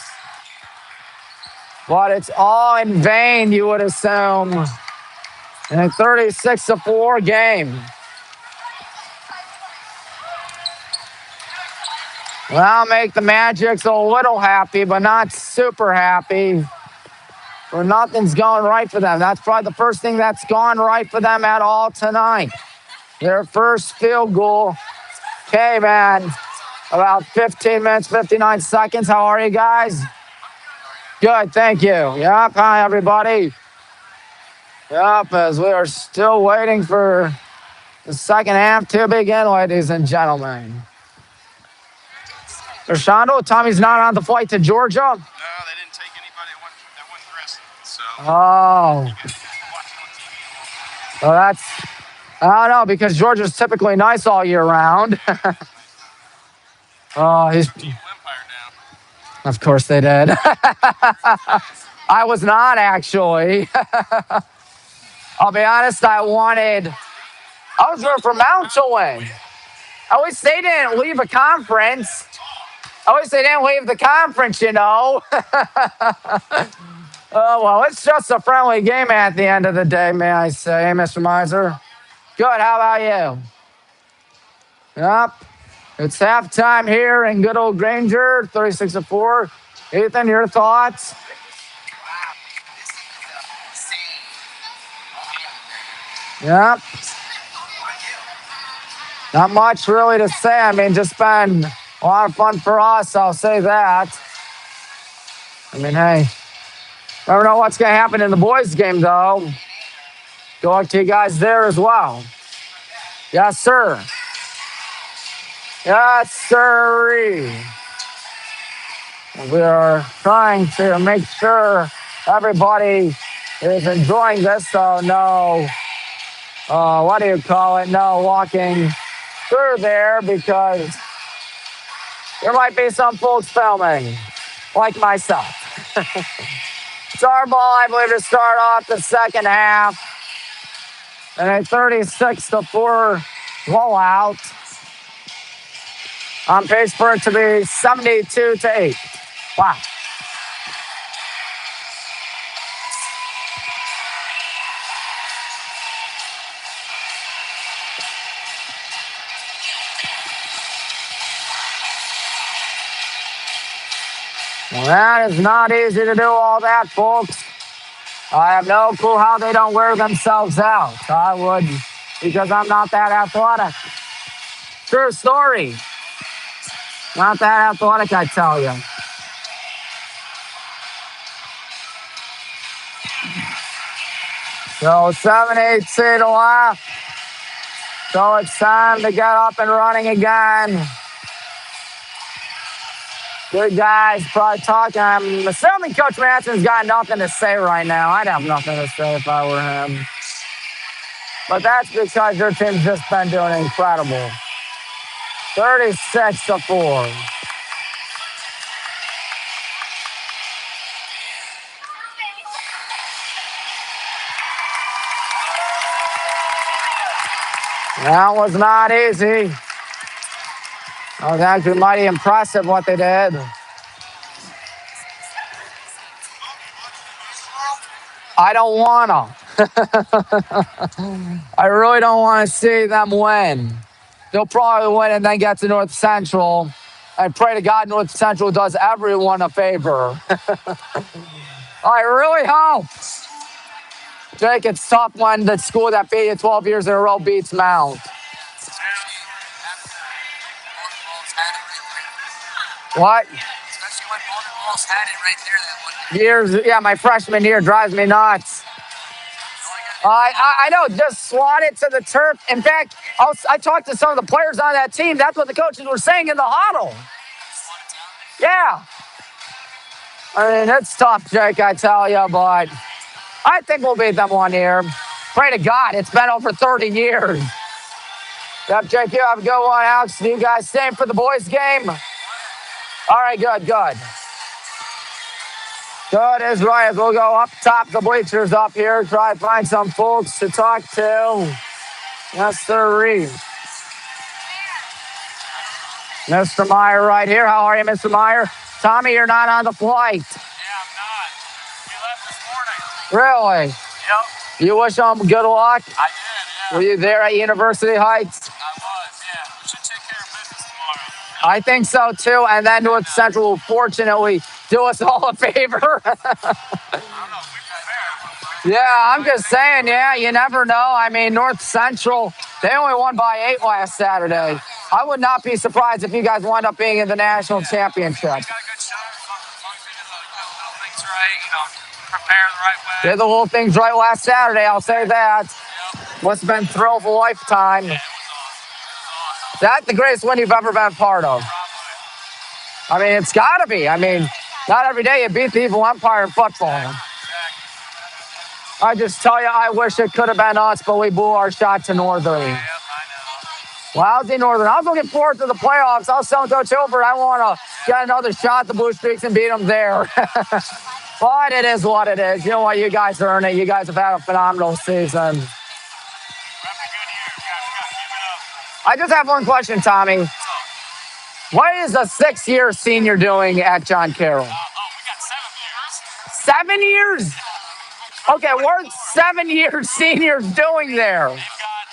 But it's all in vain, you would assume. In a 36-4 game. Well, make the Magics a little happy, but not super happy. Or nothing's going right for them. That's probably the first thing that's gone right for them at all tonight. Their first field goal came in about 15 minutes, 59 seconds. How are you guys? Good, thank you. Yep, hi everybody. Yep, as we are still waiting for the second half to begin, ladies and gentlemen. Rashando, Tommy's not on the flight to Georgia? No, they didn't take anybody that wasn't dressed. So. Oh. Well, that's, I don't know, because Georgia's typically nice all year round. Oh, he's. Of course they did. I was not, actually. I'll be honest, I was rooting for Mount to win. At least they didn't leave a conference. At least they didn't leave the conference, you know. Oh, well, it's just a friendly game at the end of the day, may I say, Mr. Miser. Good, how about you? Yep. It's halftime here in good old Granger, 36-4. Ethan, your thoughts? Yep. Not much really to say. I mean, just been a lot of fun for us, I'll say that. I mean, hey, never know what's going to happen in the boys' game, though. Good luck to you guys there as well. Yes, sir. Yes, sir. We are trying to make sure everybody is enjoying this, so no, what do you call it? No walking through there, because there might be some folks filming, like myself. It's our ball, I believe, to start off the second half. And a 36-4 blowout. On pace for it to be 72-8. Wow. Well, that is not easy to do all that, folks. I have no clue how they don't wear themselves out. I would, because I'm not that athletic. True story. Not that athletic, I tell you. So 7-8 left. So it's time to get up and running again. Good guys, probably talking. I'm assuming Coach Manson's got nothing to say right now. I'd have nothing to say if I were him. But that's because your team's just been doing incredible. 36-4. That was not easy. That was actually mighty impressive what they did. I don't want to. I really don't want to see them win. They'll probably win and then get to North Central. I pray to God North Central does everyone a favor. I really hope. Jake, it's tough when the school that beat you 12 years in a row beats Mount. What? Especially when Balls had it right there that one day. Years, yeah, my freshman year drives me nuts. I know, just swat it to the turf. In fact, I talked to some of the players on that team. That's what the coaches were saying in the huddle. Yeah. I mean, it's tough, Jake, I tell you, but I think we'll beat them one year. Pray to God, it's been over 30 years. Yep, Jake, you have a good one, Alex. You guys staying for the boys' game? All right, good. Good is right. We'll go up top the bleachers up here, try to find some folks to talk to. Yes, sir. Mr. Meyer right here. How are you, Mr. Meyer? Tommy, you're not on the flight. Yeah, I'm not. We left this morning. Really? Yep. You wish them good luck? I did, yeah. Were you there at University Heights? I was, yeah. We should take care of business tomorrow. I think so too. And then North Central will fortunately do us all a favor. Yeah, I'm just saying, yeah, you never know. I mean, North Central, they only won by 8 last Saturday. I would not be surprised if you guys wind up being in the national championship. We got a good shot. As long as we do the little things right, prepare the right way. Did the little things right last Saturday, I'll say that. Yep. Must have been thrill of a lifetime. Yeah, it was awesome. Is that the greatest win you've ever been part of? Probably. I mean, it's got to be. I mean, not every day you beat the evil empire in football. Exactly. I just tell you, I wish it could have been us, but we blew our shot to Northern. Yep, I know. Lousy Northern. I was looking forward to the playoffs. I was telling Coach Hilbert I want to get another shot at the Blue Streaks and beat them there. But it is what it is. You know what? You guys earn it. You guys have had a phenomenal season. We're having a good year. We got to keep it up. I just have one question, Tommy. What is a 6-year senior doing at John Carroll? We got 7 years. 7 years? Okay, what are 7-year seniors doing there? They've got,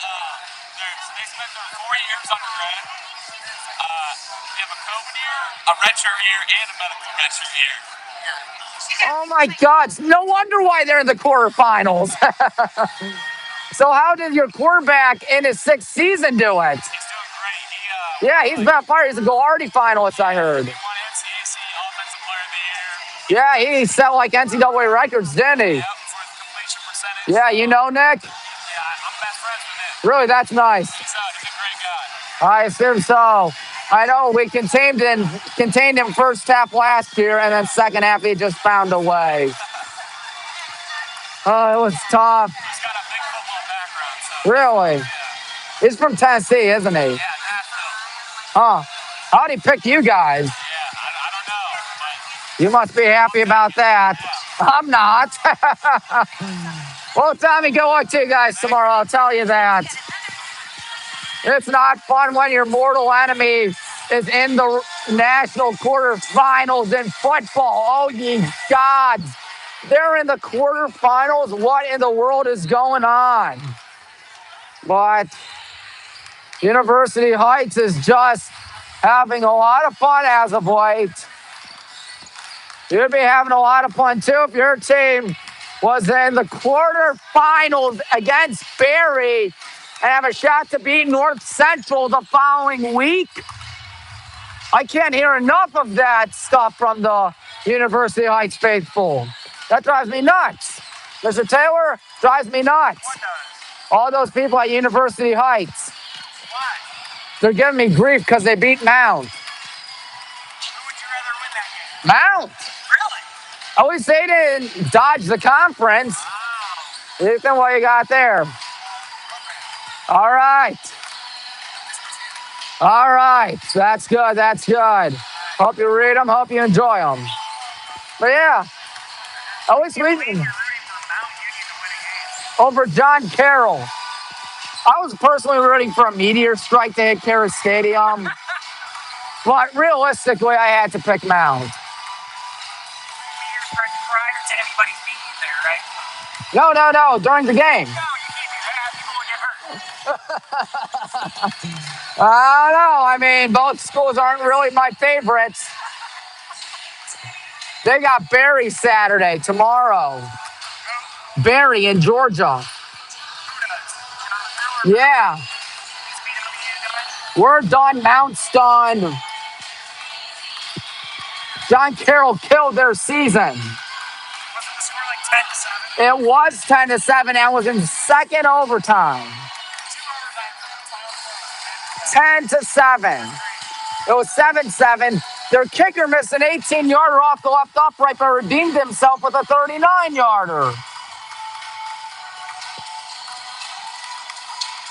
they spent their 4 years undergrad. They have a COVID year, a redshirt year, and a medical redshirt year. Oh my God! No wonder why they're in the quarterfinals. So how did your quarterback in his 6th season do it? He's doing great. Yeah, he's been part. He's a Gagliardi finalist, I heard. He won NCAC Offensive Player of the Year. Yeah, he set like NCAA records, didn't he? Yep, for the completion percentage. Yeah, you know, Nick? Yeah, I'm best friends with him. Really, that's nice. He's a great guy. I assume so. I know we contained him first half last year, and then second half he just found a way. Oh, it was tough. He's got a big football background. So. Really? Yeah. He's from Tennessee, isn't he? Yeah, Nashville. Huh. How'd he pick you guys? Yeah, I don't know. But You must be happy about that. yeah. I'm not. Well, Tommy, good luck to you guys tomorrow. I'll tell you that. It's not fun when your mortal enemy is in the national quarterfinals in football. Oh, ye gods. They're in the quarterfinals. What in the world is going on? But University Heights is just having a lot of fun as of late. You'd be having a lot of fun too if your team was in the quarterfinals against Barry and have a shot to beat North Central the following week. I can't hear enough of that stuff from the University Heights faithful. That drives me nuts. Mr. Taylor, drives me nuts. What does? All those people at University Heights. Why? They're giving me grief because they beat Mount. Who would you rather win that game? Mount! Really? At least they didn't dodge the conference. Wow. Ethan, what you got there? All right. All right. That's good. That's good. Hope you read them. Hope you enjoy them. But yeah. At least we You're rooting for Mount Union to win a game. over John Carroll. I was personally rooting for a meteor strike to hit Carroll Stadium. But realistically, I had to pick Mount. You're starting prior to anybody's beating you there, right? No. During the game. No, you can't do that. People will get hurt. I don't know. I mean, both schools aren't really my favorites. They got Barry Saturday, tomorrow. Barry in Georgia. Yeah. We're done. Mount's done. John Carroll killed their season. Wasn't the score like 10-7? It was 10-7 and was in second overtime. 10-7. It was 7-7. Their kicker missed an 18-yarder off the left upright, but redeemed himself with a 39-yarder.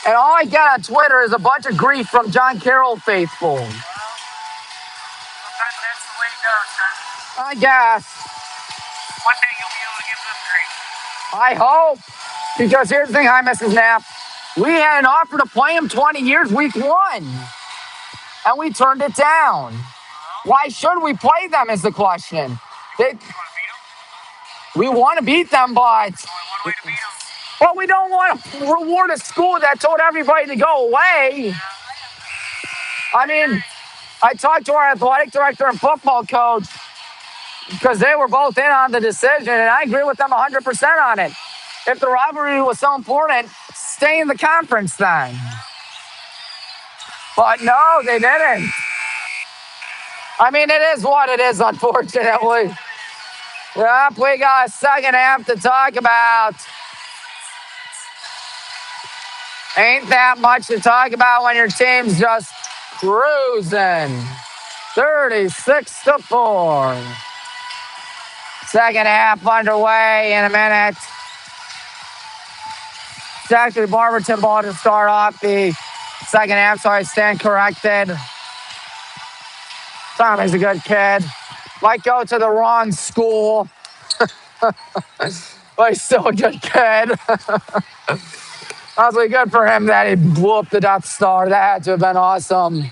And all I get on Twitter is a bunch of grief from John Carroll faithful. Sometimes that's the way it goes, son. I guess. One day you'll be able to give them grief. I hope. Because here's the thing, hi, Mrs. Knapp. We had an offer to play him 20 years, week 1. And we turned it down. Why should we play them is the question. You want to beat them? We want to beat them, but Only one way to beat them. well, we don't want to reward a school that told everybody to go away. I mean, I talked to our athletic director and football coach because they were both in on the decision, and I agree with them 100% on it. If the rivalry was so important, stay in the conference then. But no, they didn't. I mean, it is what it is, unfortunately. Yep, we got a second half to talk about. Ain't that much to talk about when your team's just cruising. 36-4. Second half underway in a minute. It's actually Barberton ball to start off the second half, so I stand corrected. Tommy's a good kid. Might go to the wrong school, but he's still a good kid. Honestly, good for him that he blew up the Death Star. That had to have been awesome.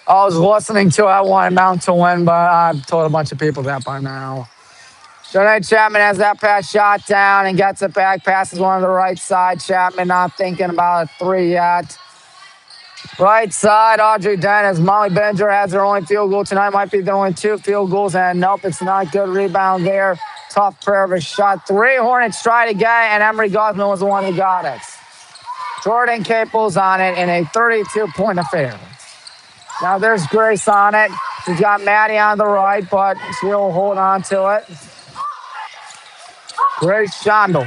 I was listening to it. I wanted Mount to win, but I've told a bunch of people that by now. Jonay Chapman has that pass shot down and gets it back. Passes one on the right side. Chapman not thinking about a three yet. Right side, Audrey Dennis. Molly Benninger has her only field goal tonight. Might be the only 2 field goals. And nope, it's not good. Rebound there. Tough prayer of a shot. 3 Hornets tried to get it, and Emery Gosman was the one who got it. Jordan Caples on it in a 32-point affair. Now there's Grace on it. She's got Maddie on the right, but she'll hold on to it. Grace Shondel.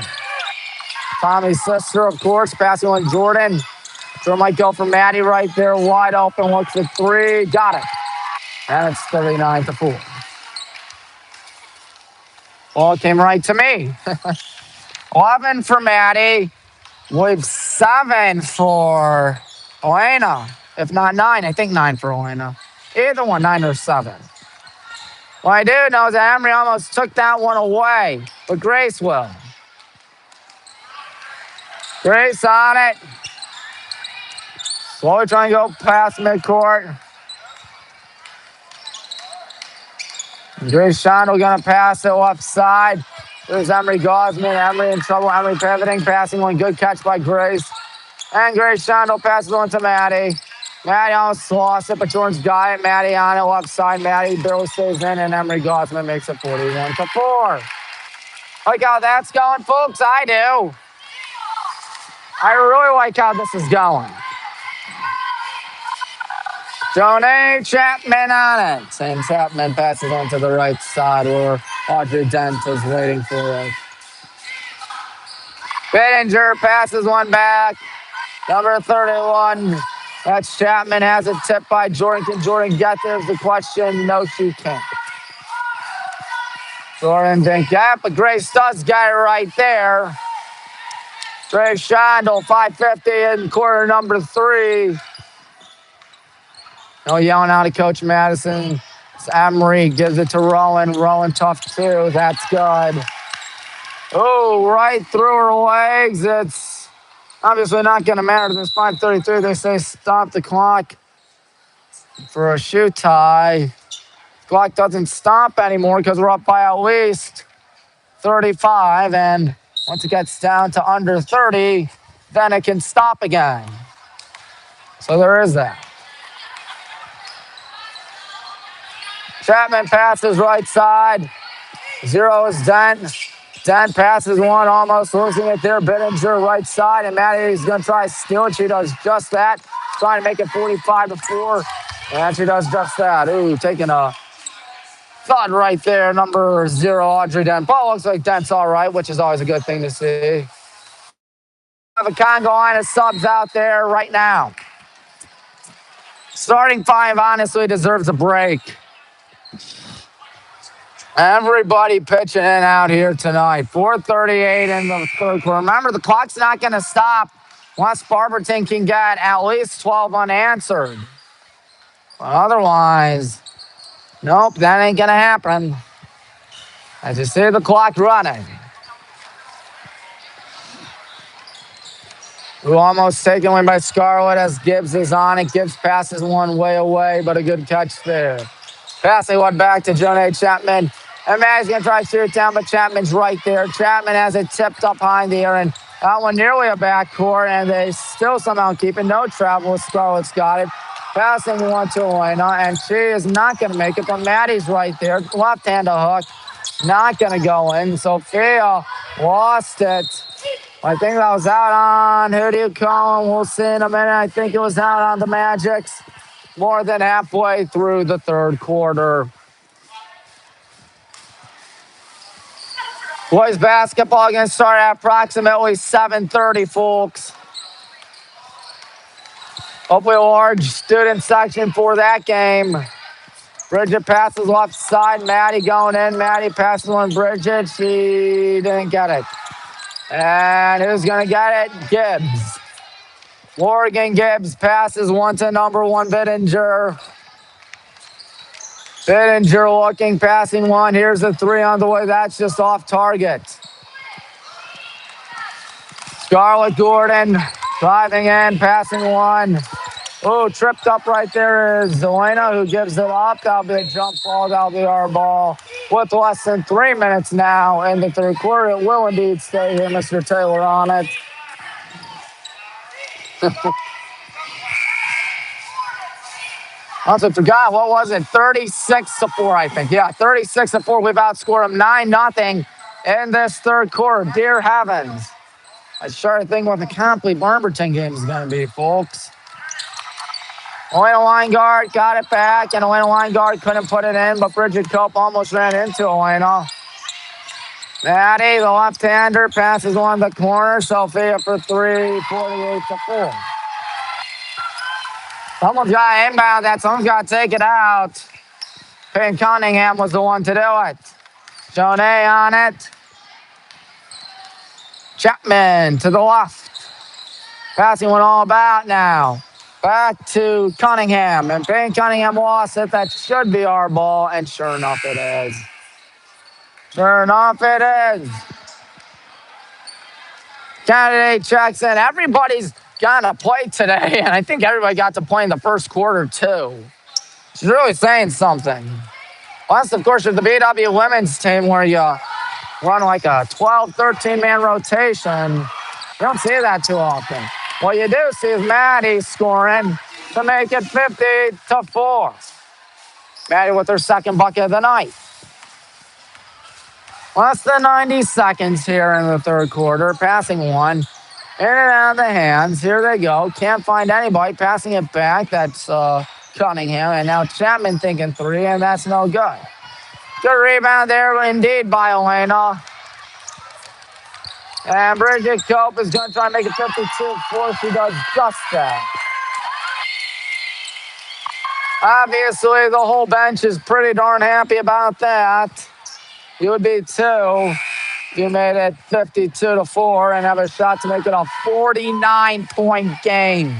Tommy's sister, of course, passing on Jordan. Jordan might go for Maddie right there, wide open, looks at 3, got it. And it's 39-4. Well, it came right to me. 11 for Maddie. With 7 for Elena. If not 9, I think 9 for Elena. Either one, 9 or 7. What I do know is that Emery almost took that one away, but Grace will. Grace on it. Slowly trying to go past midcourt. Grace Shondel gonna pass it left side. There's Emery Gosman. Emery in trouble. Emery pivoting, passing one. Good catch by Grace. And Grace Shondel passes one to Maddie. Maddie almost lost it, but Jordan's got it. Maddie on it left side. Maddie barely stays in, and Emery Gosman makes it 41-4. Like how that's going, folks? I do. I really like how this is going. Jonay Chapman on it. And Chapman passes on to the right side where Audrey Dent is waiting for it. Bittinger passes one back. Number 31. That's Chapman. Has it tipped by Jordan. Can Jordan get there is the question. No, she can't. Jordan didn't get it, but Grace does get it right there. Grace Shondel, 5:50 in quarter number 3. No yelling out at Coach Madison. It's Emery gives it to Rowan. Rowan tough too. That's good. Oh, right through her legs. It's obviously not going to matter. There's 5:33. They say stop the clock for a shoe tie. Clock doesn't stop anymore because we're up by at least 35. And once it gets down to under 30, then it can stop again. So there is that. Chapman passes right side. 0 is Dent. Dent passes one, almost losing it there. Bittinger right side, and Maddie's going to try to steal it. She does just that. Trying to make it 45-4, and she does just that. Ooh, taking a thud right there. Number 0, Audrey Dent. Ball looks like Dent's all right, which is always a good thing to see. Have a Congo line of subs out there right now. Starting 5 honestly deserves a break. Everybody pitching in out here tonight. 4:38 in the third quarter. Remember, the clock's not going to stop unless Barberton can get at least 12 unanswered. But otherwise, nope, that ain't going to happen. As you see the clock running. Who almost taken away by Scarlett as Gibbs is on it. Gibbs passes one way away, but a good catch there. Passing one back to Jonay Chapman. And Maddie's going to try to shoot it down, but Chapman's right there. Chapman has it tipped up high in the air, and that one nearly a backcourt, and they still somehow keep it. No travel. Scarlett's got it. Passing one to Elena, and she is not going to make it, but Maddie's right there. Left-handed hook, not going to go in. Sophia lost it. I think that was out on, who do you call him? We'll see in a minute. I think it was out on the Magics. More than halfway through the third quarter. Boys basketball going to start at approximately 7:30, folks. Hopefully a large student section for that game. Bridget passes left side. Maddie going in. Maddie passes on Bridget. She didn't get it. And who's going to get it? Gibbs. Morgan Gibbs passes one to number 1, Bittinger. Bittinger looking, passing one. Here's a 3 on the way. That's just off target. Scarlett Gordon driving in, passing one. Oh, tripped up right there is Elena, who gives it up. That'll be a jump ball. That'll be our ball. With less than 3 minutes now in the third quarter, it will indeed stay here, Mr. Taylor on it. Also forgot, what was it? 36-4, I think. Yeah, 36-4. We've outscored them 9-0 in this third quarter. Dear heavens. I sure think what the complete Barberton game is going to be, folks. Elena Weingart got it back, and Elena Weingart couldn't put it in, but Bridget Cope almost ran into Elena. Maddie, the left-hander, passes on the corner. Sophia for 3, 48-4. Someone's got to inbound that. Someone's got to take it out. Payne Cunningham was the one to do it. Jonay on it. Chapman to the left. Passing one all about now. Back to Cunningham. And Payne Cunningham lost it. That should be our ball. And sure enough, it is. Sure enough, it is. Candidate checks in. Everybody's got to play today. And I think everybody got to play in the first quarter, too. She's really saying something. Plus, of course, there's the BW women's team where you run like a 12, 13-man rotation. You don't see that too often. What you do see is Maddie scoring to make it 50-4. Maddie with her second bucket of the night. Less than 90 seconds here in the third quarter. Passing one. In and out of the hands. Here they go. Can't find anybody. Passing it back. That's Cunningham. And now Chapman thinking 3, and that's no good. Good rebound there indeed by Elena. And Bridget Cope is going to try and make it 52-4. She does just that. Obviously, the whole bench is pretty darn happy about that. You would be too. You made it 52-4 and have a shot to make it a 49-point game.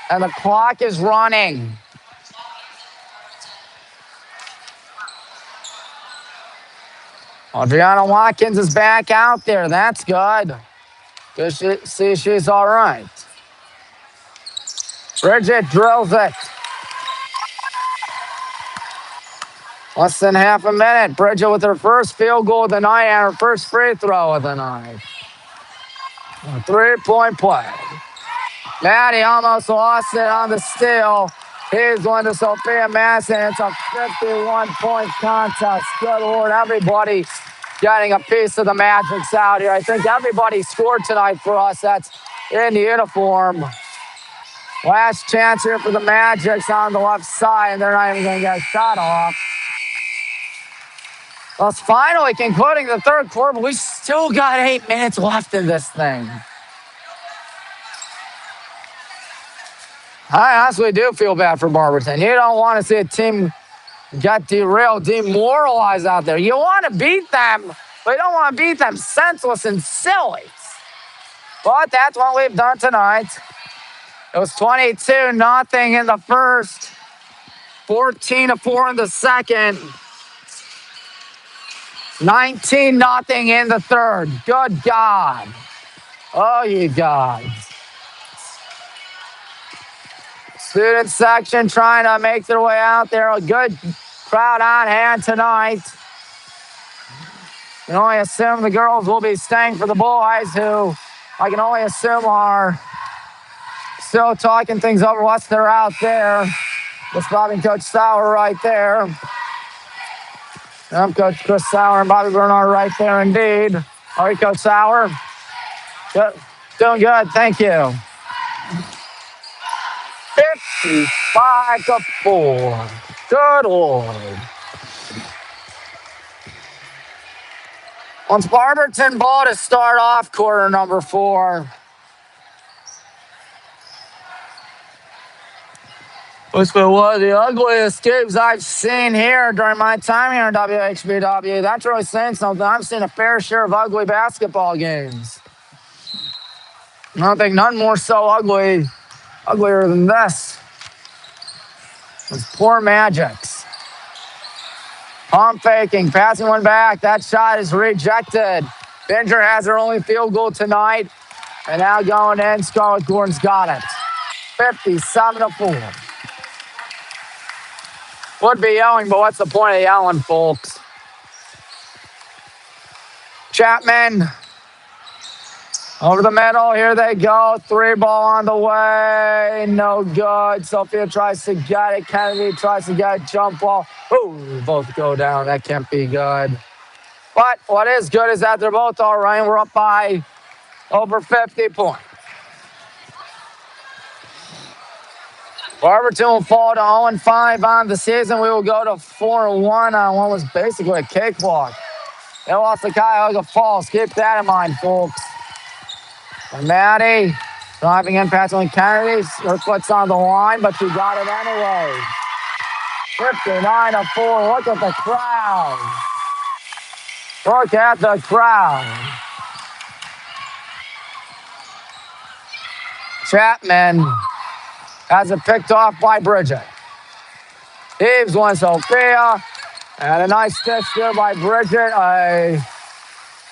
And the clock is running. Adriana Watkins is back out there. That's good. Good see she's all right. Bridget drills it. Less than half a minute. Bridget with her first field goal of the night and her first free throw of the night. A 3-point play. Maddie almost lost it on the steal. Here's one to Sophia Masson. It's a 51-point contest. Good Lord, everybody getting a piece of the Magics out here. I think everybody scored tonight for us that's in the uniform. Last chance here for the Magics on the left side, and they're not even going to get a shot off. Well, it's finally concluding the third quarter, but we still got 8 minutes left in this thing. I honestly do feel bad for Barberton. You don't want to see a team get derailed, demoralized out there. You want to beat them, but you don't want to beat them senseless and silly. But that's what we've done tonight. It was 22-0 in the first, 14-4 in the second, 19-0 in the third. Good God. Oh, you guys. Student section trying to make their way out there. A good crowd on hand tonight. You can only assume the girls will be staying for the boys, who I can only assume are still talking things over once they're out there. That's Bobby and Coach Sauer right there. I'm Coach Chris Sauer and Bobby Bernard right there indeed. All right, Coach Sauer. Good. Doing good, thank you. 55-4. Good Lord. Once Barberton ball to start off quarter number 4. Which was one of the ugliest games I've seen here during my time here in WHBW. That's really saying something. I've seen a fair share of ugly basketball games. I don't think none more so uglier than this. It's poor Magics. Pump faking, passing one back. That shot is rejected. Binger has her only field goal tonight. And now going in, Scarlett Gordon's got it. 57-4. Would be yelling, but what's the point of yelling, folks? Chapman. Over the middle, here they go. 3 ball on the way. No good. Sophia tries to get it. Kennedy tries to get a jump ball. Ooh, both go down. That can't be good. But what is good is that they're both all right. We're up by over 50 points. Barberton will fall to 0-5 on the season. We will go to 4-1 on what was basically a cakewalk. They lost to Cuyahoga Falls. Keep that in mind, folks. And Maddie driving in, passing on Kennedy. Her foot's on the line, but she got it anyway. 59-4. Look at the crowd. Look at the crowd. Chapman has it picked off by Bridget. Eves one, Sophia. And a nice stitch there by Bridget. A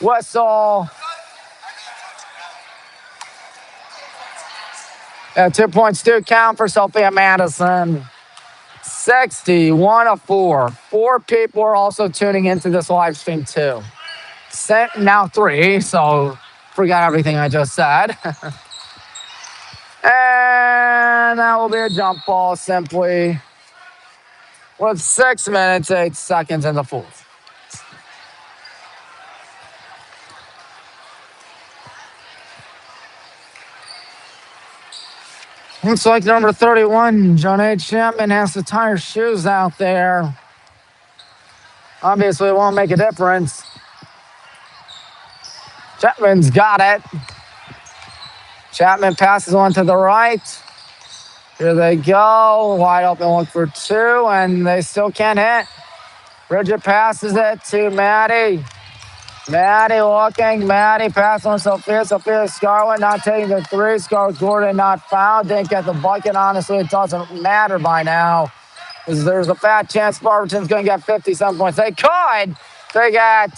whistle. 2 points do count for Sophia Madison. 61-4. 4 people are also tuning into this live stream too. Now 3, so forgot everything I just said. And that will be a jump ball simply with 6 minutes, 8 seconds in the fourth. Looks like number 31, Johnny Chapman, has to tie her shoes out there. Obviously, it won't make a difference. Chapman's got it. Chapman passes one to the right. Here they go. Wide open look for 2, and they still can't hit. Bridget passes it to Maddie. Maddie looking. Maddie passes on Sophia. Sophia Scarlett not taking the 3. Scarlett Gordon not fouled. Didn't get the bucket. Honestly, it doesn't matter by now. There's a fat chance Barberton's going to get 57 points. They could. They got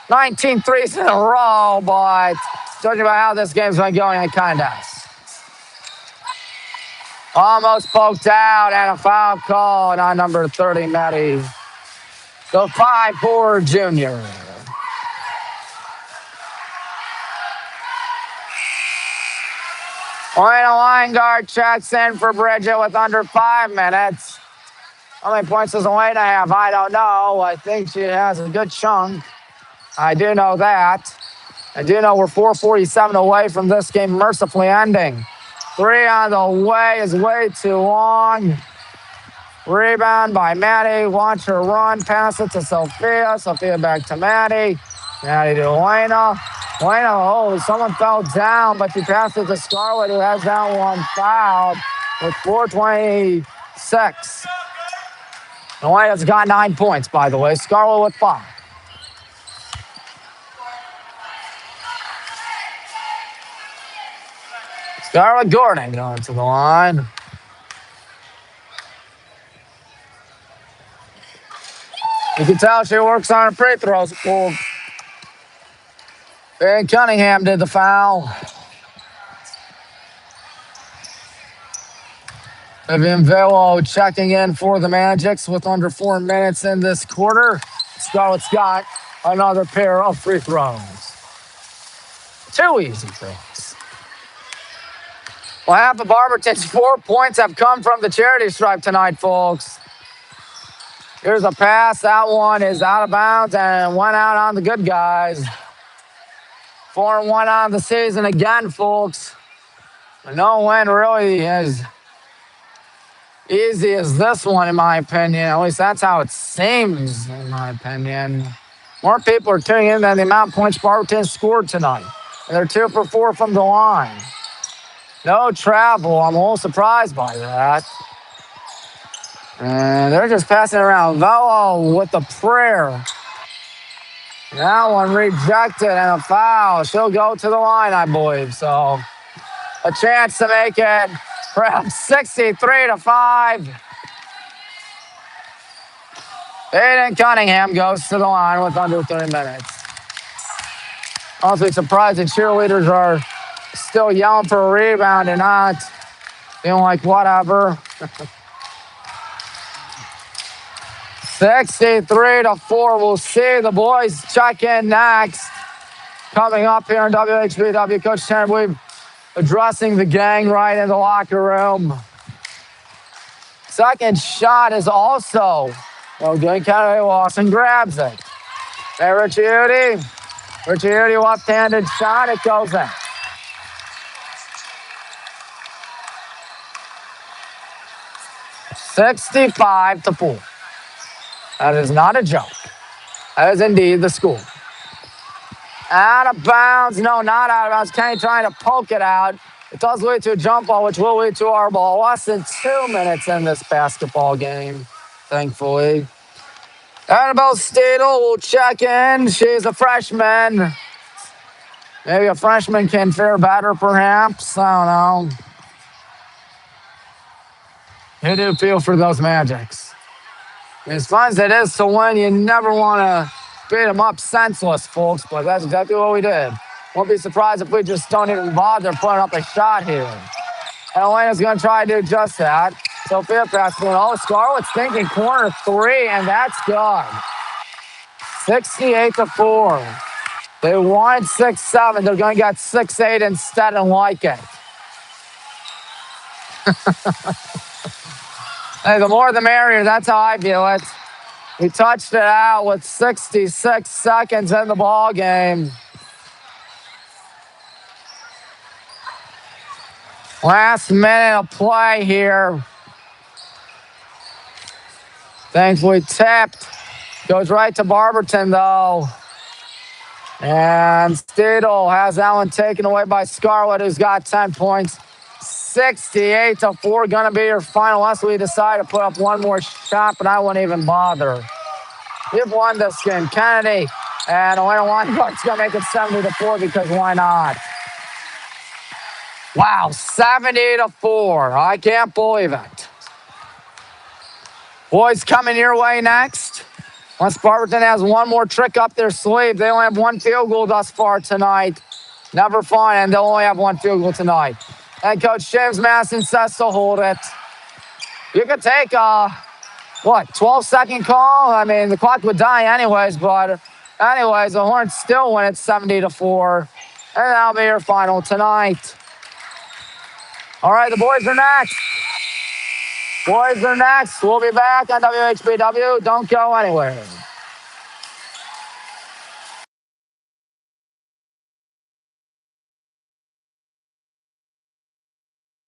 19 threes in a row, but judging by how this game's been going, it kind of does. Almost poked out and a foul call on number 30, Maddie. The 5'4" junior. Elena Weingart checks in for Bridget with under 5 minutes. How many points does Elena have? I don't know. I think she has a good chunk. I do know that. I do know we're 4:47 away from this game mercifully ending. 3 on the way is way too long. Rebound by Maddie. Watch her run. Pass it to Sophia. Sophia back to Maddie. Maddie to Elena. Elena, someone fell down, but she passed it to Scarlett, who has that one fouled with 4:26. Elena's got 9 points, by the way. Scarlett with 5. Scarlett Gordon going to the line. You can tell she works on her free throws. Ben Cunningham did the foul. Vivian Velo checking in for the Magics with under 4 minutes in this quarter. Scarlett's got another pair of free throws. 2 easy throws. Well, half of Barberton's 4 points have come from the charity stripe tonight, folks. Here's a pass. That one is out of bounds and went out on the good guys. 4-1 on the season again, folks. No win really as easy as this one, in my opinion. At least that's how it seems, in my opinion. More people are tuning in than the amount of points Barberton scored tonight. And they're 2 for 4 from the line. No travel. I'm a little surprised by that. And they're just passing around. Velo with the prayer. That one rejected and a foul. She'll go to the line, I believe. So a chance to make it perhaps 63-5. Aiden Cunningham goes to the line with under 30 minutes. Also surprised the cheerleaders are still yelling for a rebound and not feeling like whatever. 63-4. We'll see the boys check in next. Coming up here in WHBW, Coach Tanner addressing the gang right in the locker room. Second shot is also good. Kennedy Lawson grabs it. Hey, Richie Udy. Richie Udy, left-handed shot. It goes in. $65-4. That is not a joke. That is indeed the score. Out of bounds. No, not out of bounds. Kenny trying to poke it out. It does lead to a jump ball, which will lead to our ball. Less than 2 minutes in this basketball game, thankfully. Annabelle Stadel will check in. She's a freshman. Maybe a freshman can fare better, perhaps. I don't know. You do feel for those Magics. As fun as it is to win, you never want to beat them up senseless, folks, but that's exactly what we did. Won't be surprised if we just don't even bother putting up a shot here. And Elena's going to try to do just that. Sophia passing it. Oh, Scarlett's thinking corner 3, and that's good. 68-4. They wanted 6-7. They're going to get 6-8 instead and like it. Hey, the more the merrier. That's how I view it. We touched it out with 66 seconds in the ball game. Last minute of play here. Thankfully tipped. Goes right to Barberton, though. And Stadel has that one taken away by Scarlett, who's got 10 points. 68-4, gonna be your final unless we decide to put up one more shot, but I wouldn't even bother. You've won this game, Kennedy. And Elena Weingart's gonna make it 70-4 because why not? Wow, 70-4. I can't believe it. Boys coming your way next. Once Barberton has one more trick up their sleeve, they only have one field goal thus far tonight. Never fun, and they'll only have one field goal tonight. And Coach James Madison says to hold it. You could take a, 12-second call? I mean, the clock would die anyways, but anyways, the Hornets still win it 70-4. And that'll be your final tonight. All right, the boys are next. Boys are next. We'll be back on WHBW. Don't go anywhere.